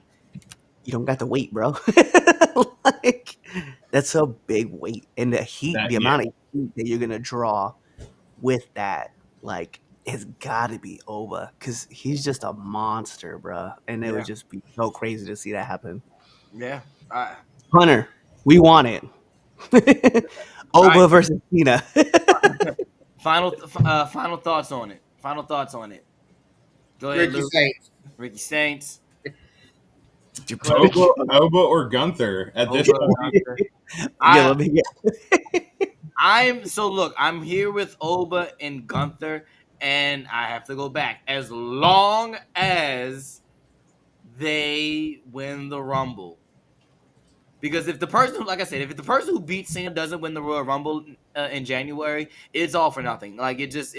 Speaker 4: You don't got the weight, bro. Like that's a big weight, and the heat,
Speaker 5: That
Speaker 4: the
Speaker 5: yeah.
Speaker 4: amount of heat that you're gonna draw with that, like, it's got to be over because he's just a monster, bro. And it
Speaker 1: Yeah.
Speaker 4: would just be so crazy to see that happen.
Speaker 1: Yeah.
Speaker 4: Hunter, we want it. Oba
Speaker 1: right.
Speaker 4: versus Cena.
Speaker 1: Final thoughts on it. Final thoughts on it. Go ahead,
Speaker 6: Ricky
Speaker 1: Luke.
Speaker 6: Saints.
Speaker 1: Ricky Saints.
Speaker 5: Oba or Gunther at this
Speaker 1: Oba,
Speaker 5: point.
Speaker 1: Gunther.
Speaker 4: Yeah, let me get.
Speaker 1: I'm here with Oba and Gunther, and I have to go back. As long as they win the Rumble. Because if the person, like I said, if the person who beats Cena doesn't win the Royal Rumble in January, it's all for nothing. Like you just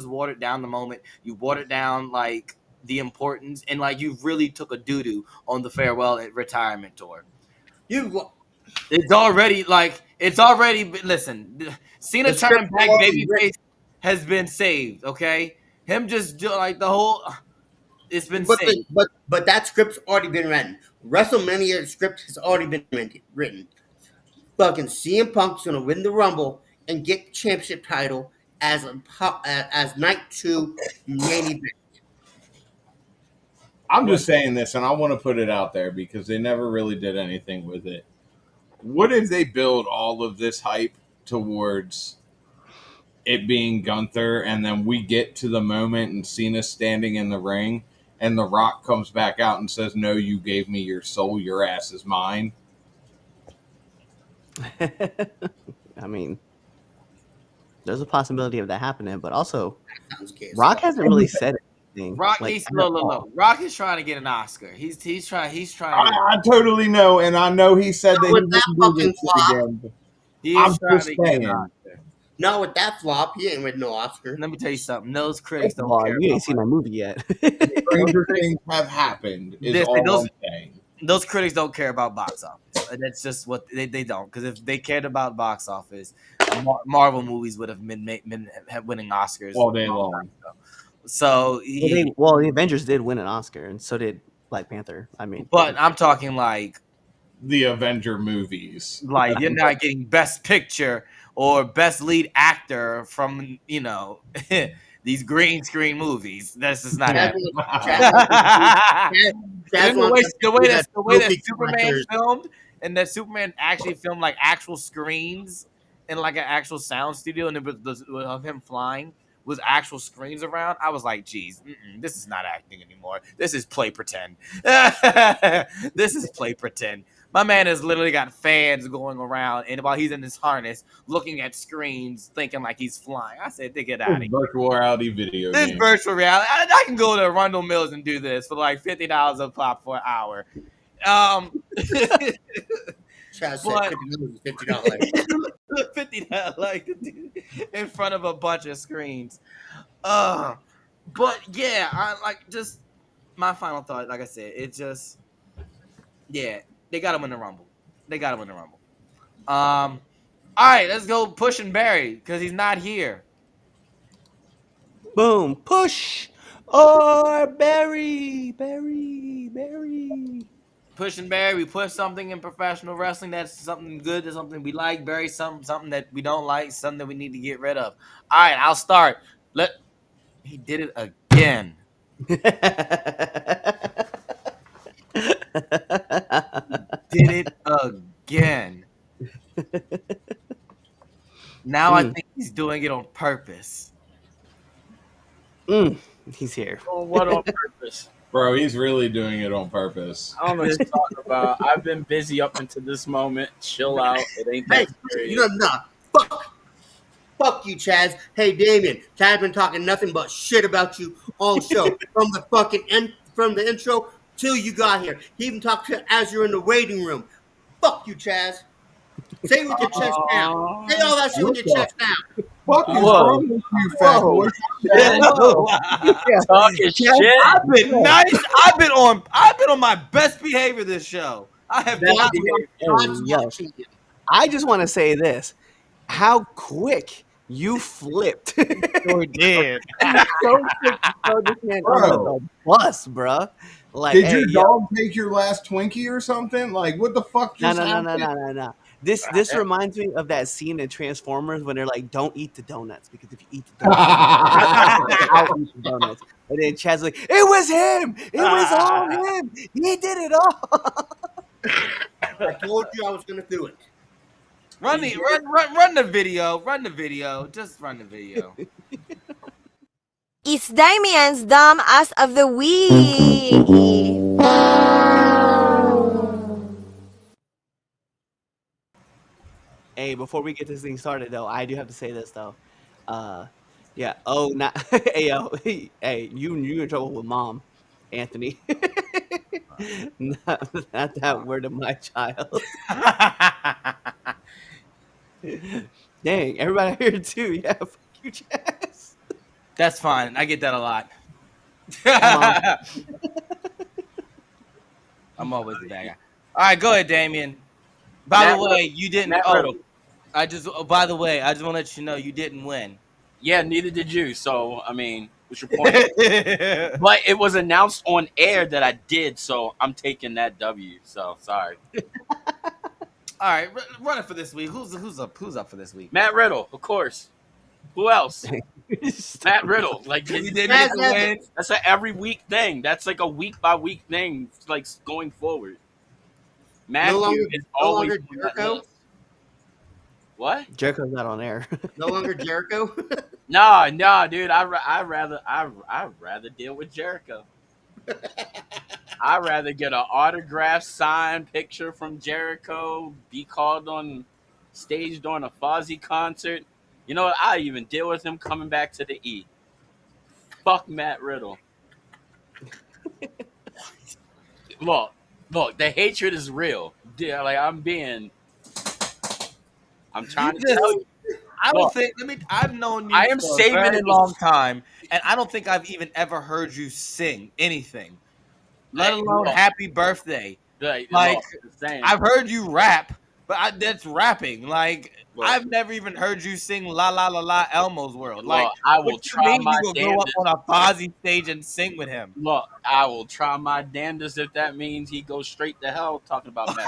Speaker 1: watered down the moment. You watered down like the importance, and like you really took a doo doo on the farewell and retirement tour. It's already listen. Cena
Speaker 6: The
Speaker 1: turning
Speaker 6: script
Speaker 1: back
Speaker 6: already
Speaker 1: babyface has been saved. Okay, him just do like the whole. It's been
Speaker 6: But
Speaker 1: saved.
Speaker 6: but that script's already been written. WrestleMania script has already been written. Fucking CM Punk's gonna win the Rumble and get the championship title as night 2 main event.
Speaker 5: I'm just saying this, and I want to put it out there because they never really did anything with it. What if they build all of this hype towards it being Gunther, and then we get to the moment and Cena standing in the ring, and The Rock comes back out and says, "No, you gave me your soul. Your ass is mine."
Speaker 4: I mean, there's a possibility of that happening, but also
Speaker 6: Sounds gay as
Speaker 4: Rock
Speaker 6: fuck.
Speaker 4: hasn't really said anything.
Speaker 1: Rock
Speaker 4: like,
Speaker 1: needs
Speaker 4: at
Speaker 1: look.
Speaker 4: all.
Speaker 1: Rock is trying to get an Oscar. He's trying to get.
Speaker 5: I totally know, and I know he said that he
Speaker 6: With that
Speaker 5: wouldn't do
Speaker 6: fucking
Speaker 5: this
Speaker 6: flop,
Speaker 5: again. But
Speaker 1: He
Speaker 5: I'm
Speaker 1: is trying
Speaker 5: just
Speaker 1: to get an
Speaker 5: saying.
Speaker 1: Oscar.
Speaker 6: not with that flop, he ain't with no Oscar.
Speaker 1: Let me tell you something. Those critics
Speaker 4: First of
Speaker 1: don't
Speaker 4: all,
Speaker 1: care.
Speaker 4: you
Speaker 1: About
Speaker 4: ain't seen my movie yet.
Speaker 5: Stranger things have happened. Is
Speaker 1: This-
Speaker 5: all
Speaker 1: those-
Speaker 5: I'm saying.
Speaker 1: Those critics don't care about box office. That's just what they don't. Because if they cared about box office, Marvel movies would have been winning Oscars
Speaker 5: All day long.
Speaker 1: So,
Speaker 4: the Avengers did win an Oscar, and so did Black Panther. I mean,
Speaker 1: but I'm talking like
Speaker 5: The Avenger movies.
Speaker 1: you're not getting Best Picture or Best Lead Actor from these green screen movies. That's just not happening. The way that Superman filmed, and that Superman actually filmed like actual screens and like an actual sound studio, and it was of him flying was actual screens around, I was like, geez, this is not acting anymore. This is play pretend. This is play pretend. My man has literally got fans going around, and while he's in his harness, looking at screens, thinking like he's flying. I said, get out of here.
Speaker 5: Virtual reality video
Speaker 1: This
Speaker 5: game.
Speaker 1: virtual reality. I can go to Arundel Mills and do this for like $50 a pop for an hour.
Speaker 6: Chaz
Speaker 1: But-
Speaker 6: said $50.
Speaker 1: $50 like in front of a bunch of screens. But yeah, I like just my final thought. Like I said, it just they got to win the Rumble. They got to win the Rumble. All right, let's go push and Barry because he's not here.
Speaker 4: Boom, push or Barry.
Speaker 1: Push and Barry, we push something in professional wrestling that's something good, that's something we like. Barry, something that we don't like, something that we need to get rid of. All right, I'll start. He did it again. Did it again. Now I think he's doing it on purpose.
Speaker 4: He's here.
Speaker 7: Oh, what on purpose?
Speaker 5: Bro, he's really doing it on purpose.
Speaker 7: I don't know what you're talking about. I've been busy up until this moment. Chill out. It ain't that serious.
Speaker 6: You know, fuck you, Chaz. Hey, Damien. Chaz been talking nothing but shit about you all show from the intro till you got here. He even talked shit as you're in the waiting room. Fuck you, Chaz. Say it with your chest down. Say all that shit with your chest down.
Speaker 5: Fuck you,
Speaker 7: Whoa.
Speaker 5: you fat boy.
Speaker 7: Talking shit.
Speaker 1: I've been nice. I've been on my best behavior this show. I have not.
Speaker 4: I just want to say this: how quick you flipped!
Speaker 1: Sure did.
Speaker 4: So quick to throw this man on the bus, bruh. Like,
Speaker 5: Did
Speaker 4: hey,
Speaker 5: your dog take your last Twinkie or something? Like, what the fuck just happened?
Speaker 4: No. This reminds me of that scene in Transformers when they're like, "Don't eat the donuts because if you eat the donuts, I'll eat the donuts." And then Chad's like, "It was him. It was all him. He did it all."
Speaker 6: I told you I was gonna do it.
Speaker 1: Run the video. Run the video. Just run the video.
Speaker 8: It's Damien's Dumb Ass of the Week.
Speaker 4: Hey, before we get this thing started, though, I do have to say this though. Yeah. Oh, not. Hey, yo. Hey, you in trouble with Mom, Anthony. not that word of my child. Dang, everybody here too. Yeah, fuck you, Chaz.
Speaker 1: That's fine. I get that a lot. I'm always the bad guy. All right, go ahead, Damien. By the way, you didn't. By the way, I just want to let you know you didn't win.
Speaker 7: Yeah, neither did you. So, I mean, what's your point? But it was announced on air that I did, so I'm taking that W. So, sorry.
Speaker 1: All right, run it for this week. Who's up for this week?
Speaker 7: Matt Riddle, of course. Who else? Matt Riddle. Like,
Speaker 1: You didn't get to win.
Speaker 7: that's an every week thing. That's like a week by week thing, like going forward. Matthew is always on that
Speaker 6: Jericho.
Speaker 7: list. What?
Speaker 4: Jericho's not on air.
Speaker 6: No longer Jericho.
Speaker 7: No, dude. I rather deal with Jericho. I'd rather get an autograph signed picture from Jericho, be called on stage during a Fozzy concert. You know what? I even deal with him coming back to the E. Fuck Matt Riddle. Look, the hatred is real. Yeah, like I'm trying to tell you.
Speaker 1: I don't think. I've known you.
Speaker 7: I am
Speaker 1: for a
Speaker 7: saving
Speaker 1: very
Speaker 7: it.
Speaker 1: long time, and I don't think I've even ever heard you sing anything, let alone "Happy Birthday." Like I've heard you rap, but that's rapping. Like I've never even heard you sing "La La La La Elmo's World." Like
Speaker 7: I will try my
Speaker 1: you go up on a Fozzy stage and sing with him.
Speaker 7: Look, I will try my damnedest if that means he goes straight to hell talking about Matt.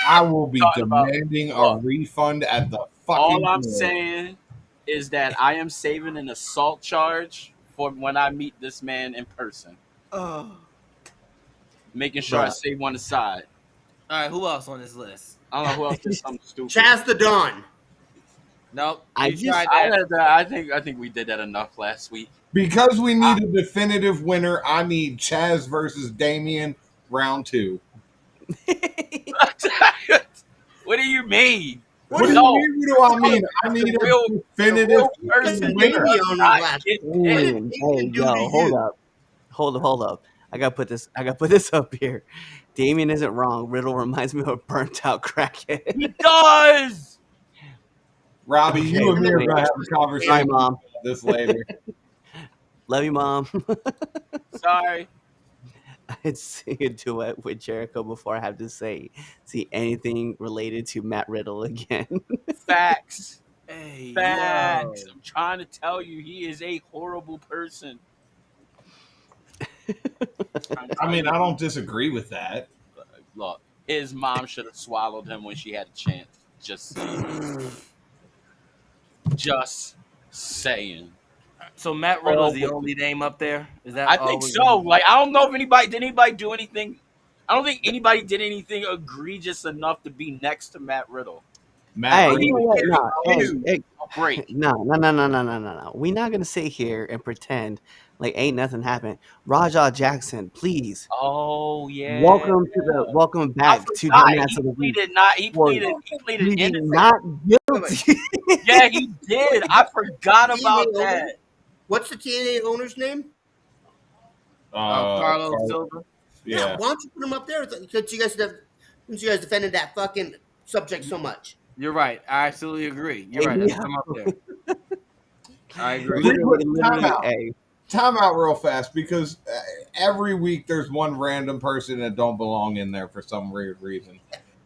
Speaker 5: I will be
Speaker 7: Talking about-
Speaker 5: demanding a refund at the fucking
Speaker 7: All I'm
Speaker 5: door.
Speaker 7: saying is that I am saving an assault charge for when I meet this man in person. Making sure I save one aside.
Speaker 1: All right, who else on this list?
Speaker 7: I don't know who else did something stupid.
Speaker 6: Chaz the Don.
Speaker 1: Nope.
Speaker 4: I
Speaker 1: You
Speaker 4: just-
Speaker 1: tried that.
Speaker 7: I think we did that enough last week.
Speaker 5: Because we need a definitive winner, I need Chaz versus Damien round 2.
Speaker 7: What do you mean?
Speaker 5: What do you
Speaker 7: No.
Speaker 5: mean? What do I mean? I need
Speaker 7: The
Speaker 5: a
Speaker 7: real
Speaker 5: definitive
Speaker 7: person
Speaker 5: winner.
Speaker 7: does not get
Speaker 6: What did
Speaker 7: picked.
Speaker 4: Damien, hey,
Speaker 6: Damien do
Speaker 4: yo,
Speaker 6: to
Speaker 4: hold
Speaker 6: you?
Speaker 4: up. Hold up. I gotta put this up here. Damien isn't wrong. Riddle reminds me of a burnt out crackhead.
Speaker 7: He does.
Speaker 5: Robbie,
Speaker 4: Okay,
Speaker 5: you and me are
Speaker 4: wait.
Speaker 5: going to have a
Speaker 4: Sorry,
Speaker 5: conversation
Speaker 4: Mom.
Speaker 5: about this later.
Speaker 4: Love you, Mom.
Speaker 7: Sorry.
Speaker 4: I'd sing a duet with Jericho before I have to see anything related to Matt Riddle again.
Speaker 7: Facts.
Speaker 1: Hey,
Speaker 7: Facts.
Speaker 1: yo.
Speaker 7: I'm trying to tell you, he is a horrible person.
Speaker 5: I mean, I don't disagree with that.
Speaker 7: Look, his mom should have swallowed him when she had a chance. Just saying. Just saying.
Speaker 1: So Matt Riddle's the only name up there. Is that?
Speaker 7: I
Speaker 1: all
Speaker 7: think
Speaker 1: we're
Speaker 7: so.
Speaker 1: gonna do?
Speaker 7: Like, I don't know if anybody do anything. I don't think anybody did anything egregious enough to be next to Matt Riddle.
Speaker 5: Matt
Speaker 4: Hey,
Speaker 5: Riddle-
Speaker 4: you know what? No, hey,
Speaker 7: A break.
Speaker 4: no. We're not gonna sit here and pretend like ain't nothing happened. Rajah Jackson, please.
Speaker 7: Oh yeah.
Speaker 4: Welcome
Speaker 7: I
Speaker 4: back to
Speaker 7: forgot.
Speaker 4: Dumbass
Speaker 7: He
Speaker 4: of the Week.
Speaker 7: pleaded not. He
Speaker 4: for
Speaker 7: pleaded
Speaker 4: pleading
Speaker 7: innocent.
Speaker 4: not guilty.
Speaker 7: Yeah, he did. I forgot about
Speaker 6: TNA
Speaker 7: that.
Speaker 6: owner? What's the TNA owner's name?
Speaker 1: Carlos Silva.
Speaker 5: Yeah.
Speaker 6: Why don't you put him up there? Since you guys defended that fucking subject so much.
Speaker 1: You're right. I absolutely agree. You're right. Let's
Speaker 4: Yeah.
Speaker 1: come up there. I agree.
Speaker 5: Time out.
Speaker 4: Hey,
Speaker 5: Time out real fast because every week there's one random person that don't belong in there for some weird reason.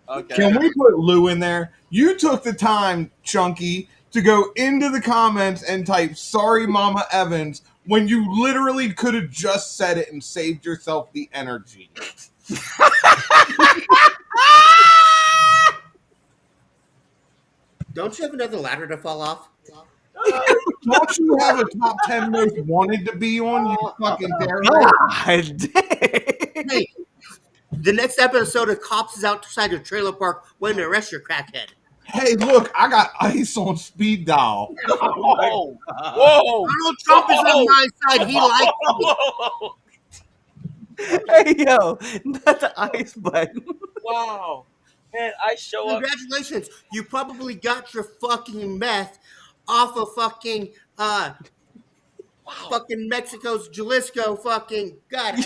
Speaker 7: Okay.
Speaker 5: Can we put Lou in there? You took the time, Chunky, to go into the comments and type "Sorry, Mama Evans" when you literally could have just said it and saved yourself the energy.
Speaker 6: Don't you have another ladder to fall off?
Speaker 5: Don't you have a top 10 most wanted to be on, you fucking dare?
Speaker 4: God dang.
Speaker 6: Hey, the next episode of Cops is outside your trailer park waiting to arrest your crackhead.
Speaker 5: Hey, look, I got ice on speed dial.
Speaker 7: Whoa! Whoa!
Speaker 6: Donald Trump is on my side. He likes me.
Speaker 7: Whoa!
Speaker 4: Hey yo, not the ice button.
Speaker 7: Wow! Man, I show up.
Speaker 6: Congratulations. You probably got your fucking meth off of fucking fucking Mexico's Jalisco fucking God.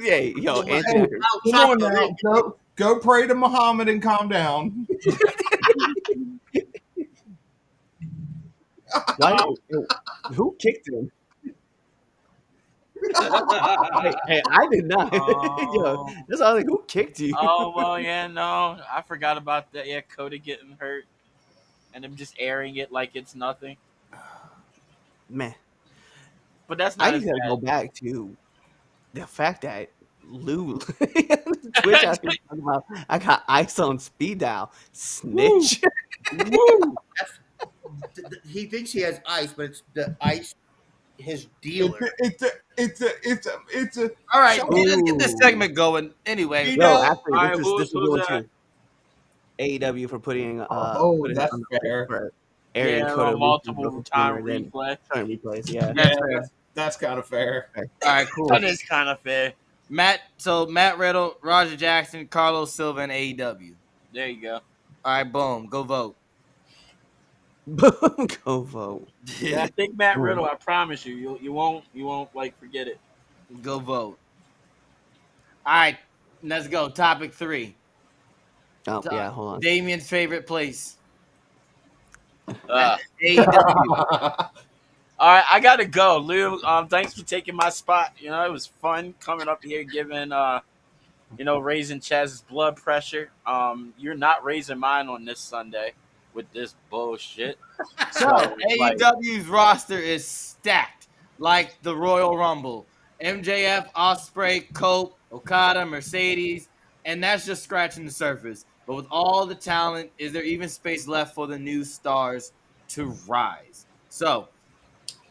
Speaker 4: Hey, yo,
Speaker 5: Hey,
Speaker 4: Anthony.
Speaker 5: come on now. Go pray to Muhammad and calm down.
Speaker 4: Why, who kicked him? Hey, I did not. Yo, that's all like, who kicked you?
Speaker 7: Oh well, yeah, no, I forgot about that. Yeah, Cody getting hurt, and them just airing it like it's nothing.
Speaker 4: Man,
Speaker 7: But that's not.
Speaker 4: I just gotta go back to the fact that Lou Twitch out here talking about I got ice on speed dial. Snitch.
Speaker 5: Woo!
Speaker 6: He thinks he has ice, but it's the ice his dealer.
Speaker 5: It's a.
Speaker 1: All right,
Speaker 5: Shut
Speaker 1: let's get this segment going. Anyway,
Speaker 6: You
Speaker 4: Yo,
Speaker 6: know,
Speaker 4: actually,
Speaker 7: Alright,
Speaker 4: this is
Speaker 7: who's
Speaker 4: going
Speaker 7: that?
Speaker 4: to AEW for putting
Speaker 5: Oh, that's
Speaker 4: on
Speaker 5: fair.
Speaker 4: for airing
Speaker 7: Yeah,
Speaker 4: Kota
Speaker 7: a multiple
Speaker 4: Ibushi
Speaker 7: time
Speaker 4: and then
Speaker 7: replay.
Speaker 4: showing replays. Yeah.
Speaker 5: Yeah, that's kind of fair.
Speaker 1: all right, cool.
Speaker 7: That is kind of fair.
Speaker 1: Matt Riddle, Roger Jackson, Carlos Silva, and AEW.
Speaker 7: There you go.
Speaker 1: All right, boom, go vote.
Speaker 4: Go vote.
Speaker 7: Yeah, I think Matt Riddle. I promise you, you won't like forget it.
Speaker 1: Go vote. All right, let's go. Topic 3.
Speaker 4: Oh yeah, hold on.
Speaker 1: Damien's favorite place.
Speaker 7: Uh,
Speaker 1: AEW.
Speaker 7: all right, I gotta go, Lou. Thanks for taking my spot. You know, it was fun coming up here, giving raising Chaz's blood pressure. You're not raising mine on this Sunday with this bullshit.
Speaker 1: So AEW's roster is stacked like the Royal Rumble. MJF, Ospreay, Cope, Okada, Mercedes, and that's just scratching the surface. But with all the talent, is there even space left for the new stars to rise? So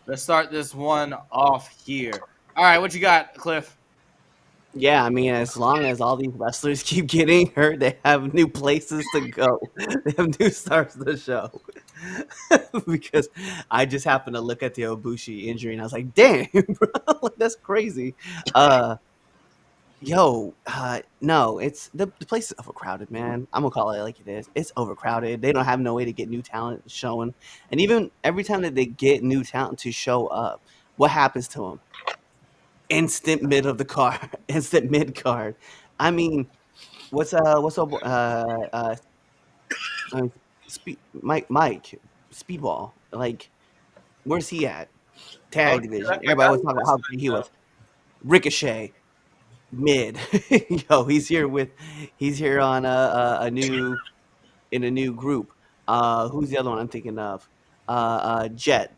Speaker 1: let's start this one off here. All right, what you got, Cliff?
Speaker 4: Yeah, I mean, as long as all these wrestlers keep getting hurt, they have new places to go. They have new stars to the show. because I just happened to look at the Ibushi injury and I was like, damn, bro, like, that's crazy. No, it's the place is overcrowded, man. I'm gonna call it like it is. It's overcrowded. They don't have no way to get new talent showing, and even every time that they get new talent to show up, what happens to them? Instant mid of the card, instant mid card. I mean, what's up? Mike, Speedball. Like, where's he at?
Speaker 7: Oh,
Speaker 4: Tag
Speaker 7: shit,
Speaker 4: division.
Speaker 7: I
Speaker 4: Everybody
Speaker 7: forgot
Speaker 4: was
Speaker 7: who
Speaker 4: talking about
Speaker 7: this
Speaker 4: how
Speaker 7: is
Speaker 4: great he
Speaker 7: now.
Speaker 4: was. Ricochet, mid. Yo, he's here on a new in a new group. Who's the other one I'm thinking of? Jet.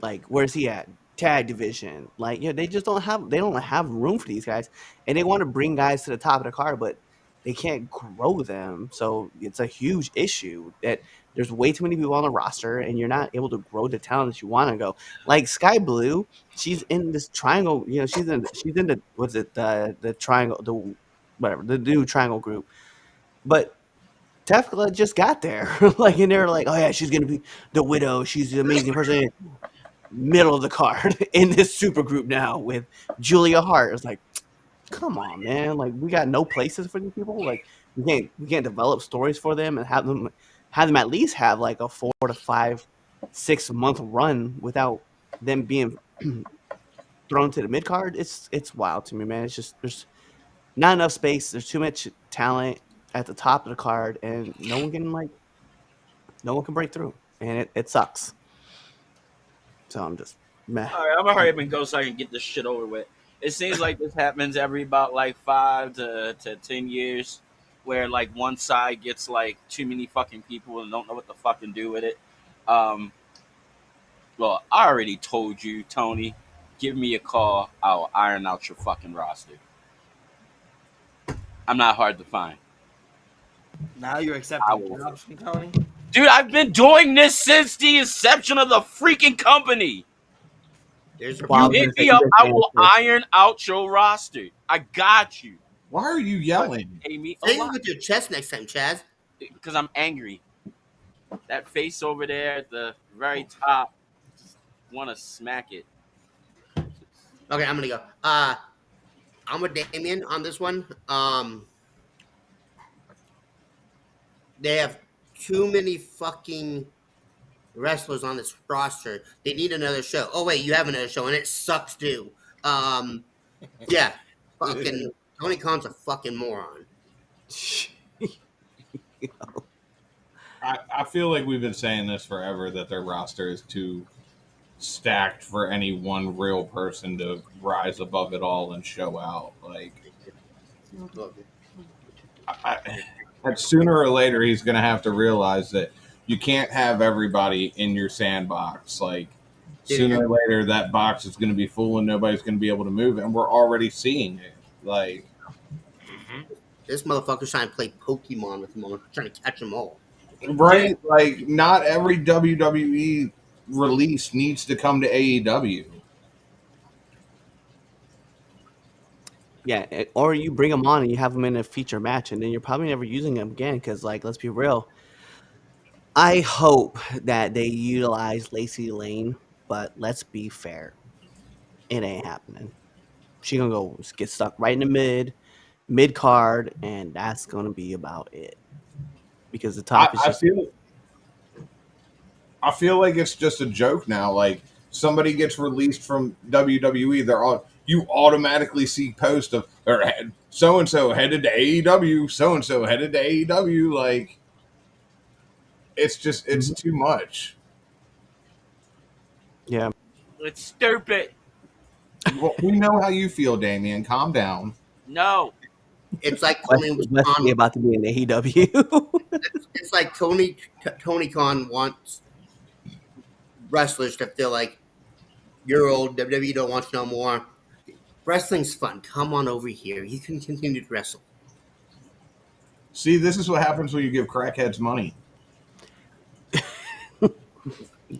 Speaker 4: Like, where's he at? Tag division. Like, yeah, they don't have room for these guys, and they want to bring guys to the top of the card, but they can't grow them. So it's a huge issue that there's way too many people on the roster, and you're not able to grow the talent that you want to go. Like Sky Blue, she's in this triangle. You know, she's in the what's it the triangle the whatever the new triangle group, but Tefla just got there. Like, and they're like, oh yeah, she's gonna be the widow. She's an amazing person. Middle of the card in this super group now with Julia Hart. It's like, come on, man. Like, we got no places for these people. Like, we can't develop stories for them and have them at least have like a 4 to 5, 6 month run without them being thrown to the mid card. It's wild to me, man. It's just there's not enough space. There's too much talent at the top of the card, and no one can break through, and it sucks. So I'm just meh.
Speaker 7: All right, I'm gonna hurry up and go so I can get this shit over with. It seems like this happens every about like 5 to 10 years, where like one side gets like too many fucking people and don't know what to fucking do with it. Um, well, I already told you, Tony. Give me a call. I'll iron out your fucking roster. I'm not hard to find.
Speaker 1: Now you're
Speaker 7: I
Speaker 1: accepting
Speaker 7: will.
Speaker 1: jobs from Tony?
Speaker 7: Dude, I've been doing this since the inception of the freaking company.
Speaker 6: There's a
Speaker 4: Well, I
Speaker 7: You
Speaker 4: was
Speaker 6: problem.
Speaker 7: hit
Speaker 4: gonna say
Speaker 7: me
Speaker 4: you've
Speaker 7: up,
Speaker 4: been
Speaker 7: I
Speaker 4: saying
Speaker 7: will
Speaker 4: this.
Speaker 7: iron out your roster. I got you.
Speaker 5: Why are you
Speaker 7: But
Speaker 5: yelling?
Speaker 7: pay me a
Speaker 6: Say it
Speaker 7: lot
Speaker 6: with your chest next time, Chaz.
Speaker 7: because I'm angry. That face over there at the very top, want to smack it.
Speaker 6: Okay, I'm gonna go. I'm with Damien on this one. They have too many fucking wrestlers on this roster. They need another show. Oh wait, you have another show, and it sucks too. Um, yeah, fucking Tony Khan's a fucking moron.
Speaker 5: I feel like we've been saying this forever that their roster is too stacked for any one real person to rise above it all and show out. Like, but sooner or later, he's going to have to realize that you can't have everybody in your sandbox. Like, sooner or later, that box is going to be full and nobody's going to be able to move it. And we're already seeing it. Like,
Speaker 6: This motherfucker's trying to play Pokemon with them all, trying to catch them all.
Speaker 5: right? Like, not every WWE release needs to come to AEW.
Speaker 4: Yeah, or you bring them on and you have them in a feature match, and then you're probably never using them again. Because, like, let's be real. I hope that they utilize Lacey Lane, but let's be fair, it ain't happening. She gonna go get stuck right in the mid card, and that's gonna be about it. Because the top is
Speaker 5: I
Speaker 4: just
Speaker 5: feel I feel like it's just a joke now. Like somebody gets released from WWE, they're all you automatically see post of or so and so headed to AEW, so and so headed to AEW. Like it's too much.
Speaker 4: yeah.
Speaker 7: It's stupid.
Speaker 5: Well, we know how you feel, Damien. Calm down.
Speaker 7: No.
Speaker 6: It's like Tony
Speaker 4: Wesley
Speaker 6: Khan.
Speaker 4: about to be in AEW.
Speaker 6: It's like Tony Khan wants wrestlers to feel like you're old. WWE don't want you no more. Wrestling's fun. Come on over here. You can continue to wrestle.
Speaker 5: See, this is what happens when you give crackheads money.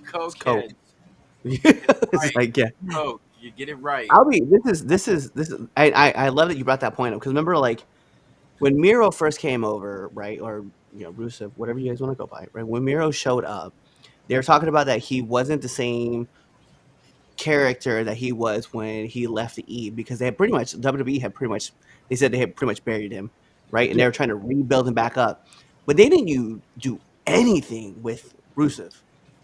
Speaker 7: Coke.
Speaker 4: It's like, yeah.
Speaker 7: Coke. You get it right.
Speaker 4: I'll be. This is. I love that you brought that point up because remember, like when Miro first came over, right, or Rusev, whatever you guys want to go by, right? When Miro showed up, They were talking about that he wasn't the same character that he was when he left the E, because they had pretty much WWE had pretty much, they said they had pretty much buried him, right? And they were trying to rebuild him back up, but they didn't do anything with Rusev.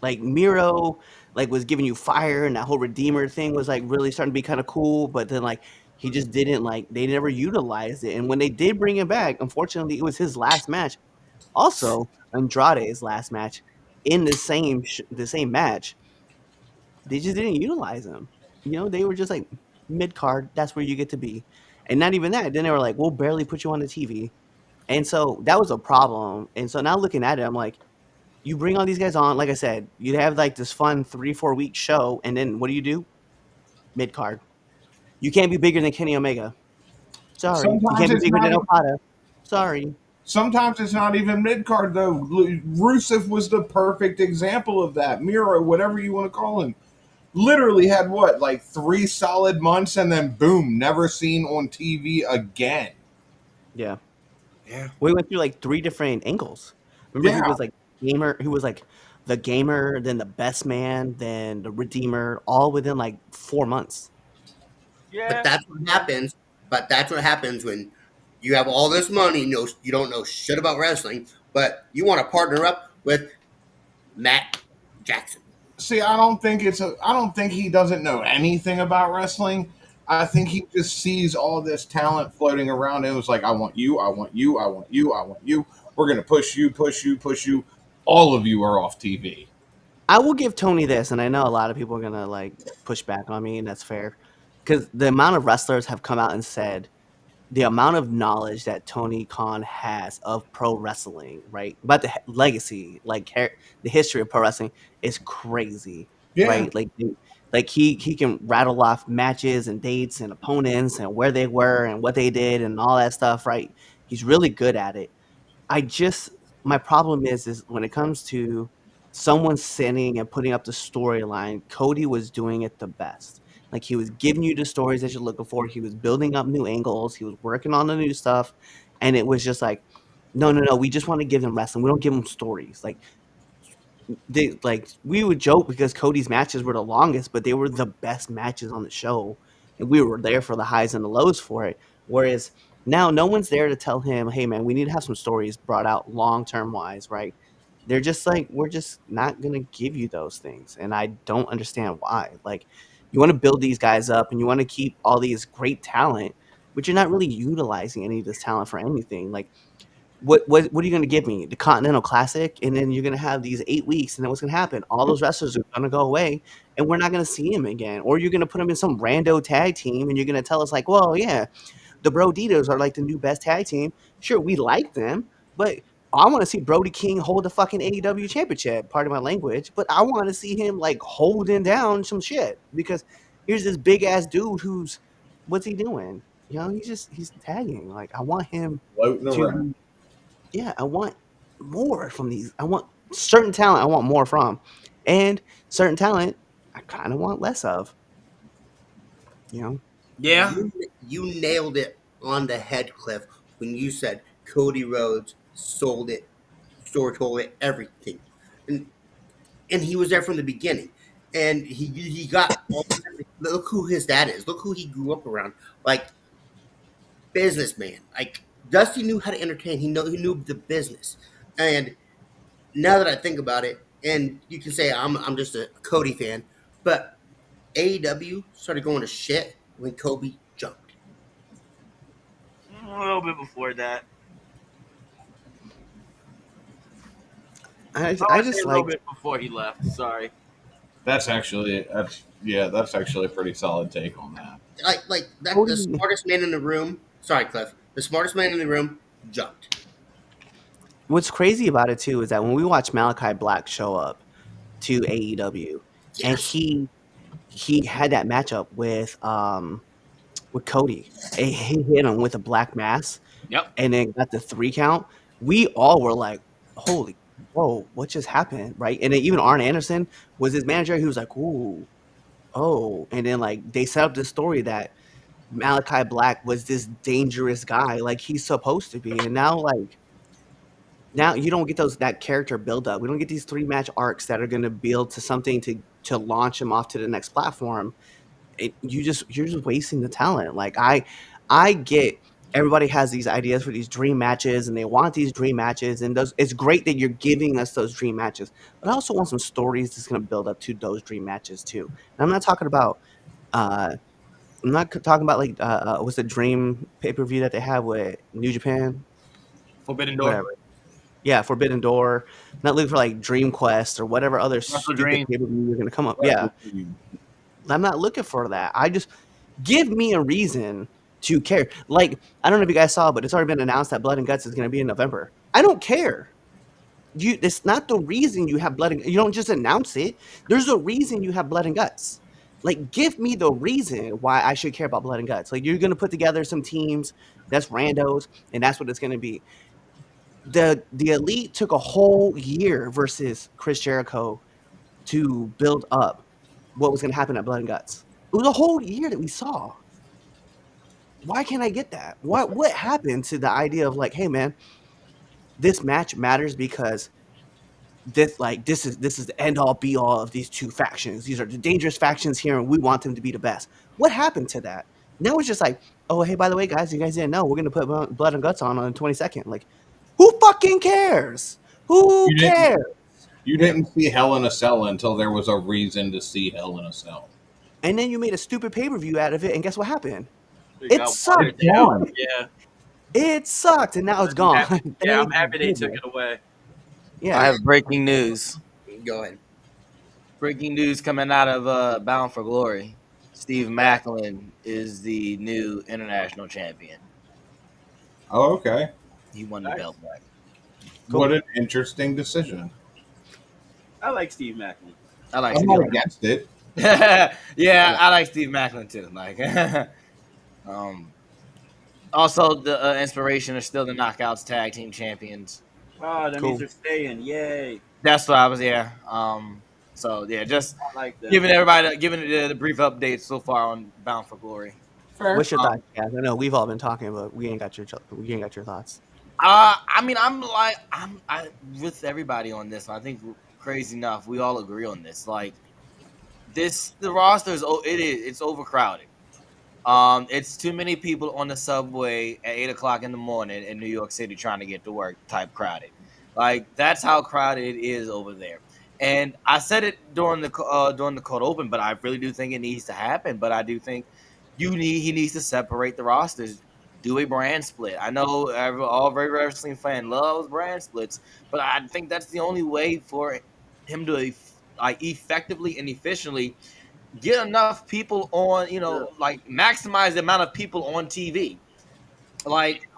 Speaker 4: Like Miro, like was giving you fire, and that whole Redeemer thing was like really starting to be kind of cool. But then like he just didn't, like they never utilized it. And when they did bring him back, unfortunately, it was his last match. Also, Andrade's last match in the same match, they just didn't utilize him. They were just like mid card. That's where you get to be, and not even that. Then they were like, "We'll barely put you on the TV," and so that was a problem. And so now looking at it, I'm like, you bring all these guys on. Like I said, you have like this fun 3-4 week show, and then what do? Mid card. You can't be bigger than Kenny Omega. Sorry, you
Speaker 5: Sometimes
Speaker 4: can't be
Speaker 5: it's
Speaker 4: bigger
Speaker 5: not
Speaker 4: than
Speaker 5: even.
Speaker 4: Okada. Sorry.
Speaker 5: Sometimes it's not even mid card though. Rusev was the perfect example of that. Miro, whatever you want to call him, literally had what, like 3 solid months, and then boom, never seen on TV again.
Speaker 4: Yeah.
Speaker 1: Yeah.
Speaker 4: We went through like 3 different angles. Remember, he
Speaker 5: Yeah,
Speaker 4: was like gamer. He was like the gamer, then the best man, then the redeemer, all within like 4 months.
Speaker 6: But
Speaker 7: Yeah.
Speaker 6: that's what happens. But that's what happens when you have all this money. You don't know shit about wrestling, but you want to partner up with Matt Jackson.
Speaker 5: see, I don't think he doesn't know anything about wrestling. I think he just sees all this talent floating around him. It's like, I want you, I want you, I want you, I want you. We're gonna push you, push you, push you. All of you are off TV.
Speaker 4: I will give Tony this, and I know a lot of people are gonna like push back on me, and that's fair, because the amount of wrestlers have come out and said the amount of knowledge that Tony Khan has of pro wrestling, right? About the legacy, like the history of pro wrestling is crazy,
Speaker 5: Yeah,
Speaker 4: right? Like he can rattle off matches and dates and opponents and where they were and what they did and all that stuff, right? He's really good at it. I just My problem is when it comes to someone sitting and putting up the storyline, Cody was doing it the best. Like he was giving you the stories that you're looking for. He was building up new angles. He was working on the new stuff, and it was just like, no, no, no. We just want to give them wrestling. We don't give them stories. Like we would joke because Cody's matches were the longest, but they were the best matches on the show, and we were there for the highs and the lows for it. Whereas now, no one's there to tell him, "Hey, man, we need to have some stories brought out long term wise." Right? They're just like, "We're just not gonna give you those things," and I don't understand why. Like, you want to build these guys up, and you want to keep all these great talent, but you're not really utilizing any of this talent for anything. Like, what are you gonna give me? The Continental Classic, and then you're gonna have these 8 weeks, and then what's gonna happen? All those wrestlers are gonna go away, and we're not gonna see them again. Or you're gonna put them in some rando tag team, and you're gonna tell us like, well, yeah, the Broditos are like the new best tag team. Sure, we like them, but I want to see Brody King hold the fucking AEW championship. Pardon my language, but I want to see him like holding down some shit, because here's this big ass dude who's, what's he doing? He's tagging. Like, I want him
Speaker 5: floating around.
Speaker 4: to, yeah, I want more from these. I want certain talent. I want more from, and certain talent I kind of want less of. You know,
Speaker 1: Yeah.
Speaker 6: You nailed it on the head, Cliff, when you said Cody Rhodes sold it, told it, everything, and he was there from the beginning, and he got all. Look who his dad is. Look who he grew up around. Like, businessman. Like, Dusty knew how to entertain. He knew the business, and now that I think about it, and you can say I'm just a Cody fan, but AEW started going to shit when Kobe jumped.
Speaker 7: A little bit before that. I
Speaker 4: I
Speaker 7: would say
Speaker 4: just
Speaker 7: a little
Speaker 4: like
Speaker 7: bit before he left. Sorry.
Speaker 5: That's actually a pretty solid take on that.
Speaker 6: Like that, the
Speaker 4: Cody.
Speaker 6: smartest man in the room. Sorry, Cliff. The smartest man in the room jumped.
Speaker 4: What's crazy about it too is that when we watch Malachi Black show up to AEW, and
Speaker 6: Yes.
Speaker 4: he had that matchup with Cody, and he hit him with a black mass,
Speaker 7: Yep.
Speaker 4: and then got the 3 count. We all were like, "Holy, whoa, what just happened?" Right? And then even Arn Anderson was his manager. He was like, "Ooh, oh," and then like they set up this story that Malachi Black was this dangerous guy, like he's supposed to be, and now like now you don't get that character build up. We don't get these 3 match arcs that are going to build to something to launch them off to the next platform. You're just wasting the talent. Like I get everybody has these ideas for these dream matches and they want these dream matches, and those it's great that you're giving us those dream matches, but I also want some stories that's going to build up to those dream matches too. And I'm not talking about uh I'm not talking about like what's the dream pay-per-view that they have with New Japan,
Speaker 1: Forbidden Door,
Speaker 4: whatever. Yeah, Forbidden Door. I'm not looking for like Dream Quest or whatever other
Speaker 1: Wrestle
Speaker 4: stupid
Speaker 1: Dream.
Speaker 4: pay-per-view you're going to come up. Yeah,
Speaker 5: Wrestle Dream.
Speaker 4: I'm not looking for that. I just give me a reason to care. Like, I don't know if you guys saw, but it's already been announced that Blood and Guts is going to be in November. I don't care. It's not the reason you have Blood and you don't just announce it. There's a reason you have Blood and Guts. Like, give me the reason why I should care about Blood and Guts. Like, you're going to put together some teams that's randos, and that's what it's going to be. The Elite took a whole year versus Chris Jericho to build up what was going to happen at Blood and Guts. It was a whole year that we saw. Why can't I get that? What happened to the idea of like, hey man, this match matters because this is the end all be all of these two factions. These are the dangerous factions here, and we want them to be the best. What happened to that? Now it's just like, oh hey, by the way, guys, you guys didn't know we're gonna put Blood and Guts on the 22nd. Like, who fucking cares? Who
Speaker 5: You didn't.
Speaker 4: cares?
Speaker 5: You didn't see Hell in a Cell until there was a reason to see Hell in a Cell.
Speaker 4: And then you made a stupid pay-per-view out of it, and guess what happened?
Speaker 7: It
Speaker 4: It
Speaker 7: got
Speaker 4: sucked.
Speaker 7: watered down.
Speaker 5: gone.
Speaker 7: Yeah.
Speaker 4: It sucked, and now it's gone.
Speaker 7: Yeah, I'm happy they took it away.
Speaker 4: Yeah.
Speaker 1: I have breaking news.
Speaker 6: Go ahead.
Speaker 1: Breaking news coming out of Bound for Glory. Steve Macklin is the new international champion.
Speaker 5: Oh, okay.
Speaker 1: He won the
Speaker 7: Nice.
Speaker 1: belt back.
Speaker 4: Cool.
Speaker 5: What an interesting decision.
Speaker 7: I like Steve Macklin.
Speaker 1: I like
Speaker 5: I'm
Speaker 1: Steve
Speaker 5: not
Speaker 1: Macklin.
Speaker 5: against it.
Speaker 1: Yeah, I like Steve Macklin too. Like, also the inspiration is still the Knockouts Tag Team Champions.
Speaker 7: Oh, that
Speaker 4: Cool.
Speaker 7: means they're staying. Yay.
Speaker 1: That's what I was. Yeah. So yeah, just
Speaker 7: I like that.
Speaker 1: giving everybody the brief updates so far on Bound for Glory.
Speaker 5: Fair.
Speaker 4: What's your thoughts, guys? I know we've all been talking, but we ain't got your thoughts.
Speaker 1: I mean, I'm with everybody on this. I think crazy enough, we all agree on this. Like the roster it's overcrowded. It's too many people on the subway at 8 o'clock in the morning in New York City trying to get to work. Type crowded, like that's how crowded it is over there. And I said it during the cold open, but I really do think it needs to happen. But I do think he needs to separate the rosters, do a brand split. I know all very wrestling fan loves brand splits, but I think that's the only way for him to like effectively and efficiently get enough people on, like maximize the amount of people on TV. Like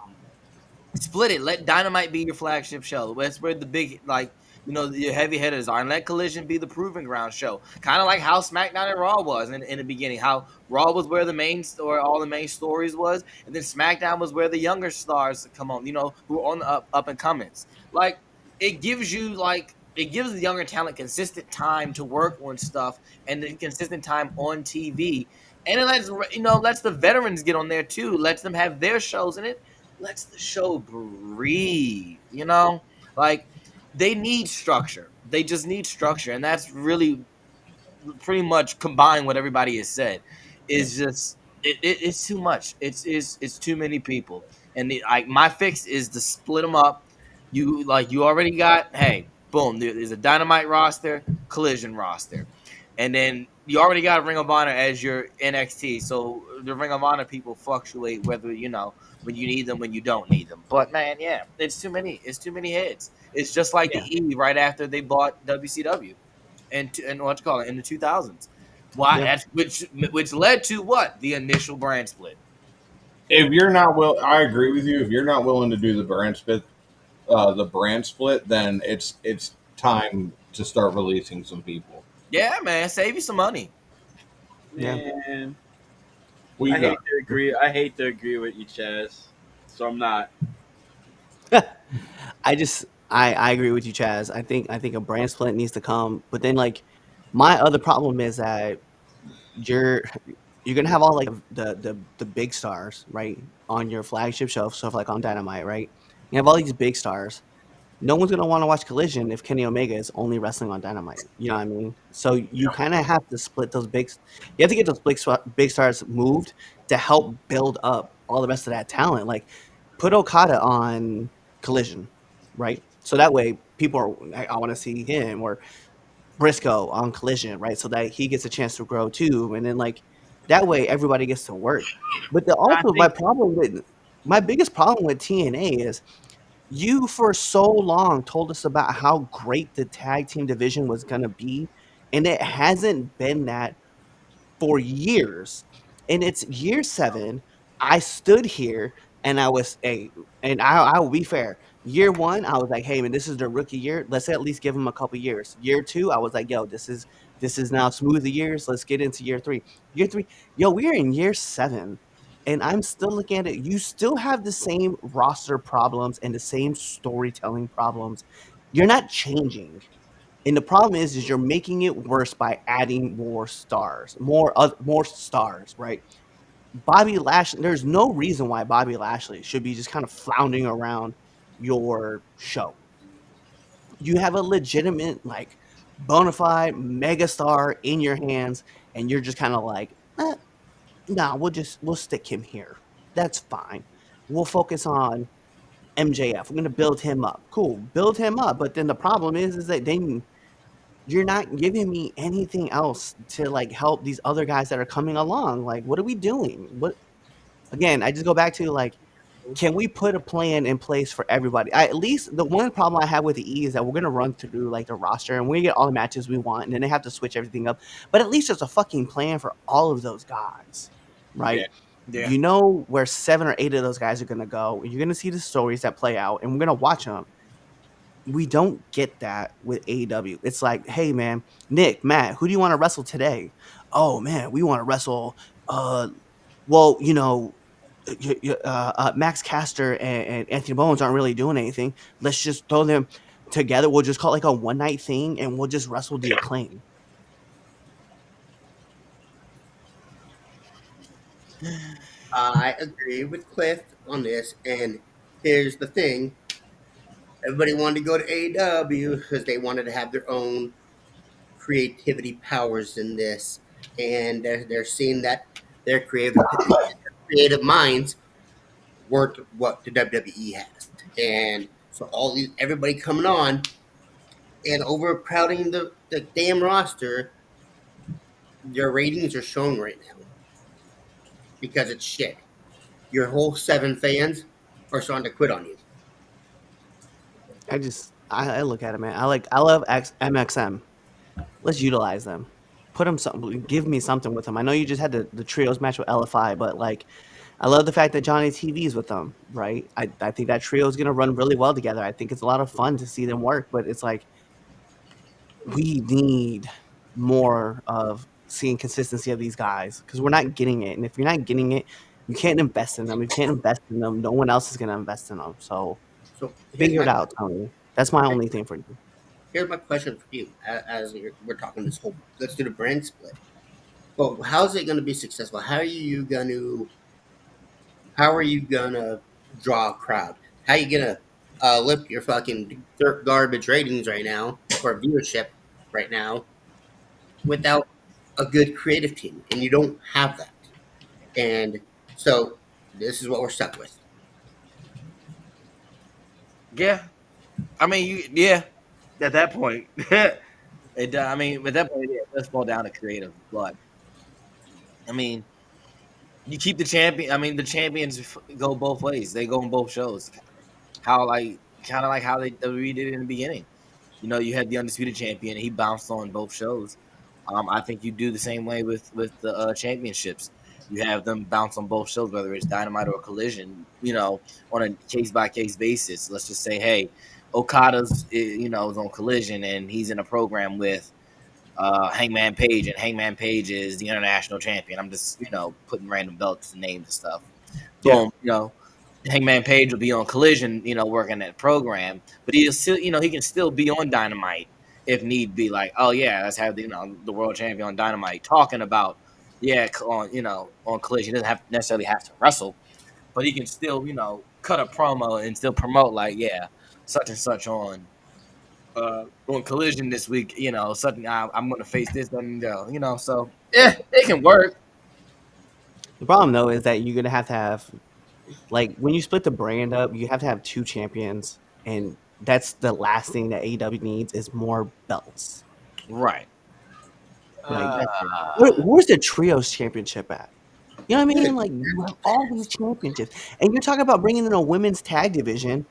Speaker 1: split it. Let Dynamite be your flagship show. That's where the big, like, your heavy hitters are. And let Collision be the proving ground show. Kind of like how SmackDown and Raw was in the beginning. How Raw was where the main story, all the main stories was. And then SmackDown was where the younger stars come on, who are on the up and comings. Like, it gives the younger talent consistent time to work on stuff and the consistent time on TV. And it lets the veterans get on there too. Lets them have their shows, and it lets the show breathe. Like they need structure. They just need structure, and that's really pretty much combined what everybody has said. Is just it's too much. It's too many people, and my fix is to split them up. You already got boom. There's a Dynamite roster, Collision roster, and then you already got Ring of Honor as your NXT. So the Ring of Honor people fluctuate whether when you need them, when you don't need them. But man, yeah, it's too many. It's too many heads. It's just like the E right after they bought WCW, and what you call it in the 2000s. Why?
Speaker 4: Yeah.
Speaker 1: That's which led to what? The initial brand split.
Speaker 5: If you're not I agree with you. If you're not willing to do the brand split, then it's time to start releasing some people.
Speaker 1: Yeah, man, save you some money.
Speaker 4: Yeah.
Speaker 7: Man,
Speaker 5: We
Speaker 7: I
Speaker 5: got
Speaker 7: hate to agree. I hate to agree with you, Chaz. So I'm not.
Speaker 4: I agree with you, Chaz. I think a brand split needs to come, but then like my other problem is that you're gonna have all like the big stars right on your flagship show, stuff like on Dynamite, right? You have all these big stars, no one's gonna want to watch Collision if Kenny Omega is only wrestling on Dynamite. You know what I mean? So you kind of have to split those big. You have to get those big stars moved to help build up all the rest of that talent. Like put Okada on Collision, right? So that way people are. I want to see him or Briscoe on Collision, right? So that he gets a chance to grow too, and then like that way everybody gets to work. But
Speaker 1: I
Speaker 4: also
Speaker 1: think
Speaker 4: my biggest problem with TNA is you for so long told us about how great the tag team division was going to be, and it hasn't been that for years. And it's year 7. I stood here and I was and I will be fair. Year 1, I was like, "Hey man, this is their rookie year. Let's at least give them a couple years." Year 2, I was like, "Yo, this is now smooth the years. Let's get into year 3." Year 3, yo, we're in year 7. And I'm still looking at it. You still have the same roster problems and the same storytelling problems. You're not changing. And the problem is you're making it worse by adding more stars, more stars, right? Bobby Lashley, there's no reason why Bobby Lashley should be just kind of floundering around your show. You have a legitimate, like, bona fide megastar in your hands, and you're just kind of like, nah, we'll stick him here. That's fine. We'll focus on MJF. We're gonna build him up. Cool, build him up. But then the problem is that then you're not giving me anything else to like help these other guys that are coming along. Like, what are we doing? What again? I just go back to like, can we put a plan in place for everybody? At least the one problem I have with the E is that we're gonna run through like the roster and we get all the matches we want, and then they have to switch everything up. But at least there's a fucking plan for all of those guys,
Speaker 1: yeah,
Speaker 4: right?
Speaker 1: yeah.
Speaker 4: You know where 7 or 8 of those guys are gonna go. You're gonna see the stories that play out, and we're gonna watch them. We don't get that with AEW. It's like, hey man, Nick, Matt, who do you want to wrestle today? Oh man, we want to wrestle. Well, Max Caster and Anthony Bowens aren't really doing anything. Let's just throw them together. We'll just call it like a one night thing, and we'll just wrestle the Acclaim.
Speaker 6: I agree with Cliff on this, and here's the thing: everybody wanted to go to AEW because they wanted to have their own creativity powers in this, and they're seeing that their creative minds weren't what the WWE has, and so everybody coming on and overcrowding the damn roster, their ratings are showing right now because it's shit. Your whole 7 fans are starting to quit on you.
Speaker 4: I look at it, man. I love MXM. Let's utilize them. Put them something. Give me something with them. I know you just had the trios match with LFI, but like, I love the fact that Johnny TV's with them. Right? I think that trio is gonna run really well together. I think it's a lot of fun to see them work. But it's like we need more of seeing consistency of these guys because we're not getting it. And if you're not getting it, you can't invest in them. If you can't invest in them, no one else is gonna invest in them. So
Speaker 6: So
Speaker 4: figure it out, Tony. That's my only thing for you.
Speaker 6: here's my question for you. As we're talking this whole, let's do the brand split. Well, how is it going to be successful? How are you gonna draw a crowd? How are you gonna lift your fucking dirt garbage ratings right now or viewership right now without a good creative team? And you don't have that. And so this is what we're stuck with.
Speaker 1: Yeah, I mean, yeah. At that point, I mean, at that point, it does fall down to creative. But I mean, you keep the champion. I mean, the champions go both ways. They go on both shows. How like kind of like how they WWE did it in the beginning. You know, you had the undisputed champion. He bounced on both shows. I think you do the same way with the championships. You have them bounce on both shows, whether it's Dynamite or Collision. You know, on a case by case basis. Let's just say, hey, Okada's is on Collision and he's in a program with Hangman Page, and Hangman Page is the international champion. I'm just putting random belts and names and stuff. Boom, Hangman Page will be on Collision, working that program, but he'll still, he can still be on Dynamite if need be. Like, oh yeah, let's have the world champion on Dynamite talking about on Collision. He doesn't necessarily have to wrestle, but he can still cut a promo and still promote like, yeah. such and such on Collision this week. You know, something I'm going to face this, and you know, so yeah, it can work.
Speaker 4: The problem though is that you're gonna have like when you split the brand up, you have to have two champions, and that's the last thing that AEW needs is more belts.
Speaker 1: Right.
Speaker 4: Like,
Speaker 6: That's it.
Speaker 4: where's the trios championship at? You know what I
Speaker 6: Dude,
Speaker 4: mean? Like you have all these championships, and you're talking about bringing in a women's tag division.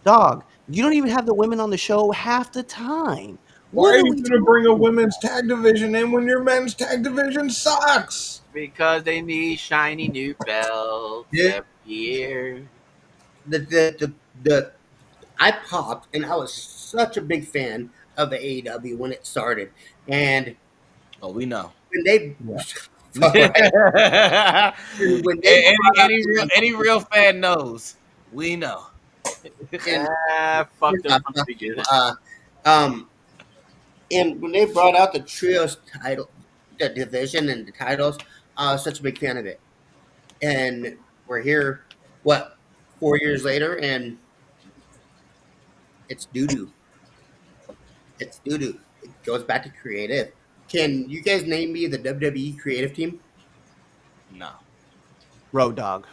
Speaker 4: Dog, you don't even have the women on the show half the time.
Speaker 5: Why
Speaker 4: What
Speaker 5: are
Speaker 4: are
Speaker 5: you
Speaker 4: we
Speaker 5: going to bring a
Speaker 4: talking
Speaker 5: women's tag division in when your men's tag division sucks?
Speaker 7: Because they need shiny new belts
Speaker 6: dude,
Speaker 7: every year.
Speaker 6: the I popped, and I was such a big fan of the AEW when it started, and
Speaker 1: Oh, we know.
Speaker 6: when they,
Speaker 4: about?
Speaker 6: all
Speaker 1: any,
Speaker 6: right, when they brought up the
Speaker 1: any real fan knows. We know.
Speaker 6: and
Speaker 7: Fuck
Speaker 6: first
Speaker 7: them
Speaker 6: off,
Speaker 7: from
Speaker 6: fuck
Speaker 7: the
Speaker 6: you,
Speaker 7: beginning.
Speaker 6: um, and when they brought out the trios title, the division and the titles, I was such a big fan of it, and we're here, what, 4 years later, and it's doo doo. It's doo doo. It goes back to creative. Can you guys name me the WWE creative team?
Speaker 1: No.
Speaker 4: Road Dog.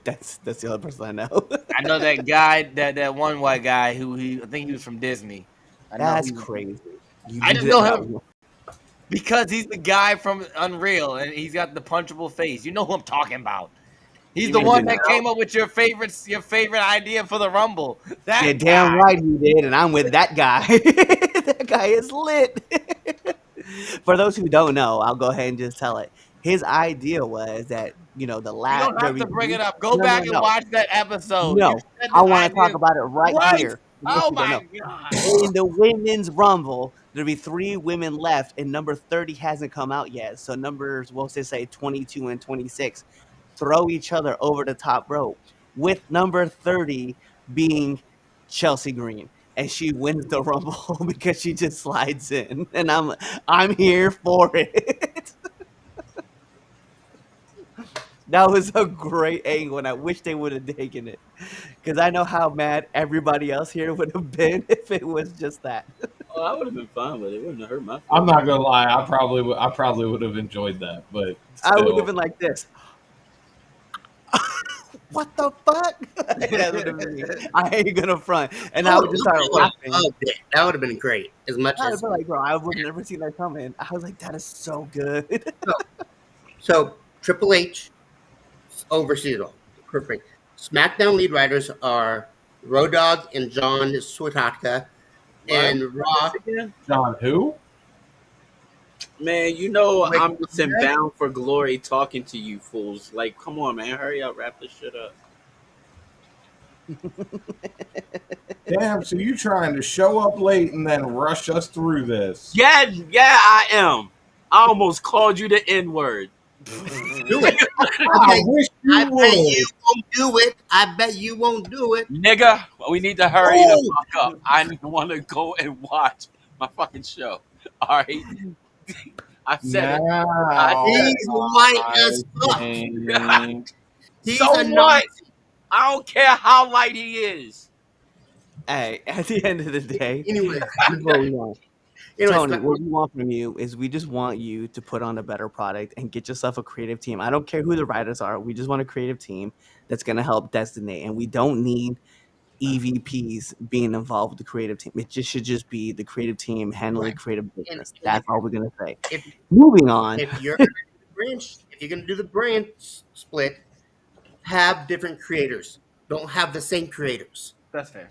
Speaker 4: That's the other person I know.
Speaker 1: I know that guy, that one white guy I think he was from Disney. I know
Speaker 4: That's
Speaker 1: he.
Speaker 4: crazy.
Speaker 1: I just know him because he's the guy from Unreal, and he's got the punchable face. You know who I'm talking about. He's
Speaker 7: You
Speaker 1: the
Speaker 7: mean
Speaker 1: one
Speaker 4: And
Speaker 1: that came up with your favorite idea for the Rumble.
Speaker 4: yeah,
Speaker 1: That
Speaker 4: damn
Speaker 1: guy.
Speaker 4: right you did, and I'm with that guy. That guy is lit. For those who don't know, I'll go ahead and just tell it. His idea was that the
Speaker 1: You don't
Speaker 4: there
Speaker 1: have
Speaker 4: be
Speaker 1: to bring
Speaker 4: three.
Speaker 1: it up. Go
Speaker 4: No, no,
Speaker 1: back and
Speaker 4: no,
Speaker 1: watch that episode. You
Speaker 4: no.
Speaker 1: said
Speaker 4: I
Speaker 1: this
Speaker 4: want to talk
Speaker 1: idea.
Speaker 4: about it right
Speaker 1: What?
Speaker 4: here. For those
Speaker 1: Oh
Speaker 4: who don't
Speaker 1: my
Speaker 4: know,
Speaker 1: god.
Speaker 4: in the women's rumble, there'll be three women left, and number 30 hasn't come out yet. So numbers, we'll just say 22 and 26, throw each other over the top rope, with number 30 being Chelsea Green. And she wins the rumble because she just slides in. And I'm here for it. That was a great angle, and I wish they would have taken it. Because I know how mad everybody else here would have been if it was just that.
Speaker 7: Oh, I would have been fine with it. It wouldn't have hurt my
Speaker 5: I'm
Speaker 7: feelings.
Speaker 5: not gonna lie, I probably would have enjoyed that, but
Speaker 4: I would have
Speaker 5: still.
Speaker 4: been like this. What the fuck? That would have been me. I ain't gonna front. And I
Speaker 6: Oh,
Speaker 4: would just start laughing.
Speaker 6: that would have been great. As much
Speaker 4: I would
Speaker 6: as
Speaker 4: have been like, bro, I would have never seen that coming. I was like, that is so good.
Speaker 6: so, Triple H oversees it all. Perfect. SmackDown lead writers are Road Dogg and John Switatka,
Speaker 7: Why
Speaker 6: and
Speaker 7: this
Speaker 6: Raw.
Speaker 7: again?
Speaker 5: John who?
Speaker 7: Man, you know
Speaker 6: Rick
Speaker 7: I'm just
Speaker 6: Rude.
Speaker 7: bound for glory talking to you fools. Like, come on, man, hurry up, wrap this shit up.
Speaker 5: Damn, so you trying to show up late and then rush us through this?
Speaker 7: Yeah, I am. I almost called you the N word.
Speaker 6: Do it.
Speaker 5: I wish
Speaker 6: I
Speaker 5: you
Speaker 6: bet you
Speaker 5: would.
Speaker 6: won't do it. I bet you won't do it.
Speaker 7: Nigga, we need to hurry the
Speaker 6: Oh,
Speaker 7: fuck up. I want to go and watch my fucking show. All right, I said it. I
Speaker 5: Now,
Speaker 7: said
Speaker 6: he's white as fuck.
Speaker 7: it.
Speaker 6: He's
Speaker 7: So
Speaker 6: a
Speaker 7: what?
Speaker 6: Nazi.
Speaker 7: I don't care how light he is.
Speaker 4: Hey, at the end of the day,
Speaker 6: Anyway,
Speaker 4: this is what we want. Tony,
Speaker 6: Smack-
Speaker 4: what we want from you is we just want you to put on a better product and get yourself a creative team. I don't care who the writers are. We just want a creative team that's going to help designate. And we don't need EVPs being involved with the creative team. It just should just be the creative team handling
Speaker 6: Right.
Speaker 4: creative
Speaker 6: and,
Speaker 4: business.
Speaker 6: and
Speaker 4: That's all we're going to say.
Speaker 6: if,
Speaker 4: Moving on.
Speaker 6: if you're gonna do the branch, if you're gonna do the brand split, have different creators. Don't have the same creators.
Speaker 1: That's fair.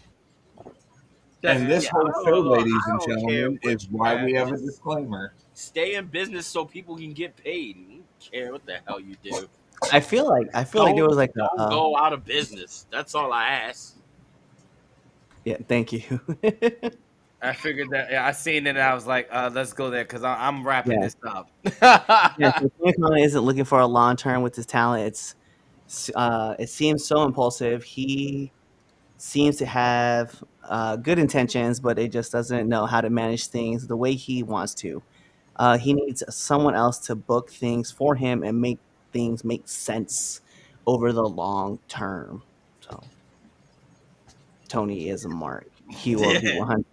Speaker 5: and this
Speaker 7: Yeah,
Speaker 5: whole show, ladies
Speaker 7: I
Speaker 5: and
Speaker 7: don't care
Speaker 5: gentlemen,
Speaker 7: what
Speaker 5: is
Speaker 7: you
Speaker 5: why
Speaker 7: have.
Speaker 5: we have a
Speaker 7: Just
Speaker 5: disclaimer.
Speaker 7: stay in business so people can get paid. I don't care what the hell you do.
Speaker 4: I feel like there was like
Speaker 7: Don't go out of business. That's all I ask.
Speaker 4: yeah, thank you.
Speaker 1: I figured that. Yeah, I seen it. And I was like, let's go there because I'm wrapping
Speaker 4: Yeah.
Speaker 1: this up.
Speaker 4: Yeah, so Cancun isn't looking for a long term with his talent. It seems so impulsive. He seems to have good intentions, but it just doesn't know how to manage things the way he wants to. He needs someone else to book things for him and make things make sense over the long term. So Tony is a mark. He will be 100.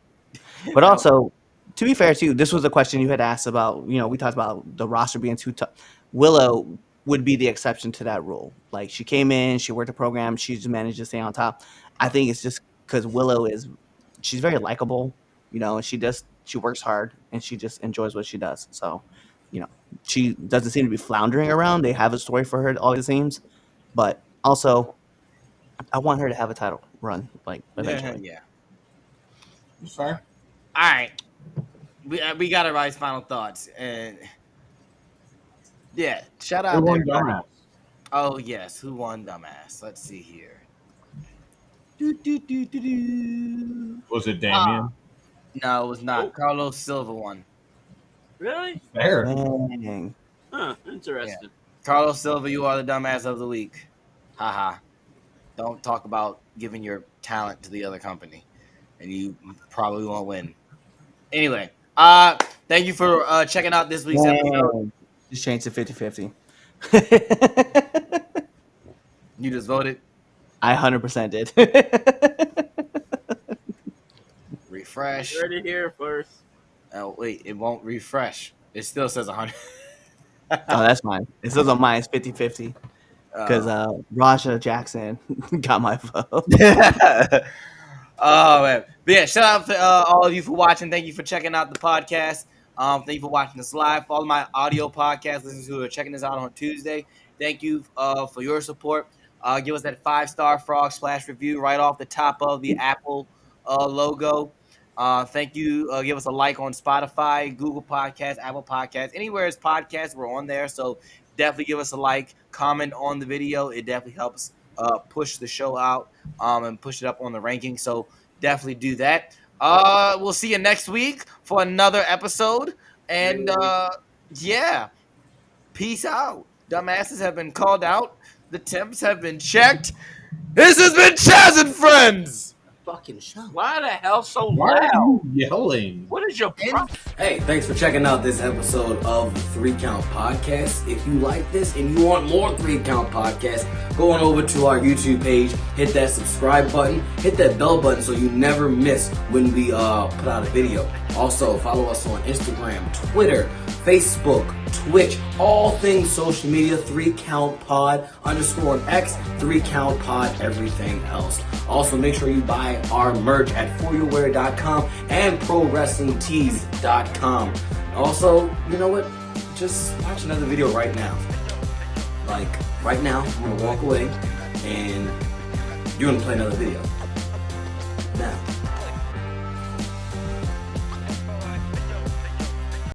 Speaker 4: But also, to be fair too, this was a question you had asked about. We talked about the roster being too tough. Willow would be the exception to that rule. Like, she came in, she worked the program, she just managed to stay on top. I think it's just because she's very likable, and she works hard and she just enjoys what she does. So, she doesn't seem to be floundering around. They have a story for her, all it seems. But also, I want her to have a title run, like, eventually.
Speaker 1: Yeah.
Speaker 5: Sorry.
Speaker 1: All right. We got to write final thoughts. And yeah, shout out to everybody.
Speaker 5: Dumbass.
Speaker 1: Oh, yes. Who won Dumbass? Let's see here.
Speaker 5: Was it Damien?
Speaker 1: No, it was not. Carlos Silva won.
Speaker 7: Really?
Speaker 5: Fair.
Speaker 4: Dang.
Speaker 7: Huh. Interesting.
Speaker 1: Yeah. Carlos Silva, you are the dumbass of the week. Haha. Don't talk about giving your talent to the other company, and you probably won't win. Anyway, thank you for checking out this week's episode.
Speaker 4: Just changed to 50-50.
Speaker 1: You just voted.
Speaker 4: I 100% did.
Speaker 1: Refresh.
Speaker 7: You heard it here first.
Speaker 1: Oh wait, it won't refresh. It still says 100.
Speaker 4: Oh, that's mine. It says on mine it's 50-50 because Raja Jackson got my vote.
Speaker 1: Oh man, but yeah, shout out to all of you for watching. Thank you for checking out the podcast. Thank you for watching this live. Follow my audio podcast listeners who are checking this out on Tuesday. Thank you for your support. Give us that 5-star frog splash review right off the top of the Apple logo. Thank you. Give us a like on Spotify, Google Podcasts, Apple Podcasts, anywhere it's podcasts, we're on there. So definitely give us a like, comment on the video. It definitely helps push the show out and push it up on the ranking. So definitely do that. We'll see you next week for another episode. And yeah, peace out. Dumbasses have been called out. The temps have been checked. This has been Chaz and Friends.
Speaker 6: Fucking show.
Speaker 7: Why the hell so
Speaker 5: Why are
Speaker 7: loud?
Speaker 5: you yelling?
Speaker 7: What is your problem?
Speaker 9: Hey, thanks for checking out this episode of the 3 Count Podcast. If you like this and you want more 3 Count Podcasts, go on over to our YouTube page, hit that subscribe button, hit that bell button so you never miss when we put out a video. Also, follow us on Instagram, Twitter, Facebook, Twitch, all things social media, 3 Count Pod, _X, 3 Count Pod, everything else. Also, make sure you buy our merch at foryourwear.com and prowrestlingtees.com. Also, you know what? Just watch another video right now. Like, right now, I'm gonna walk away and you're gonna play another video.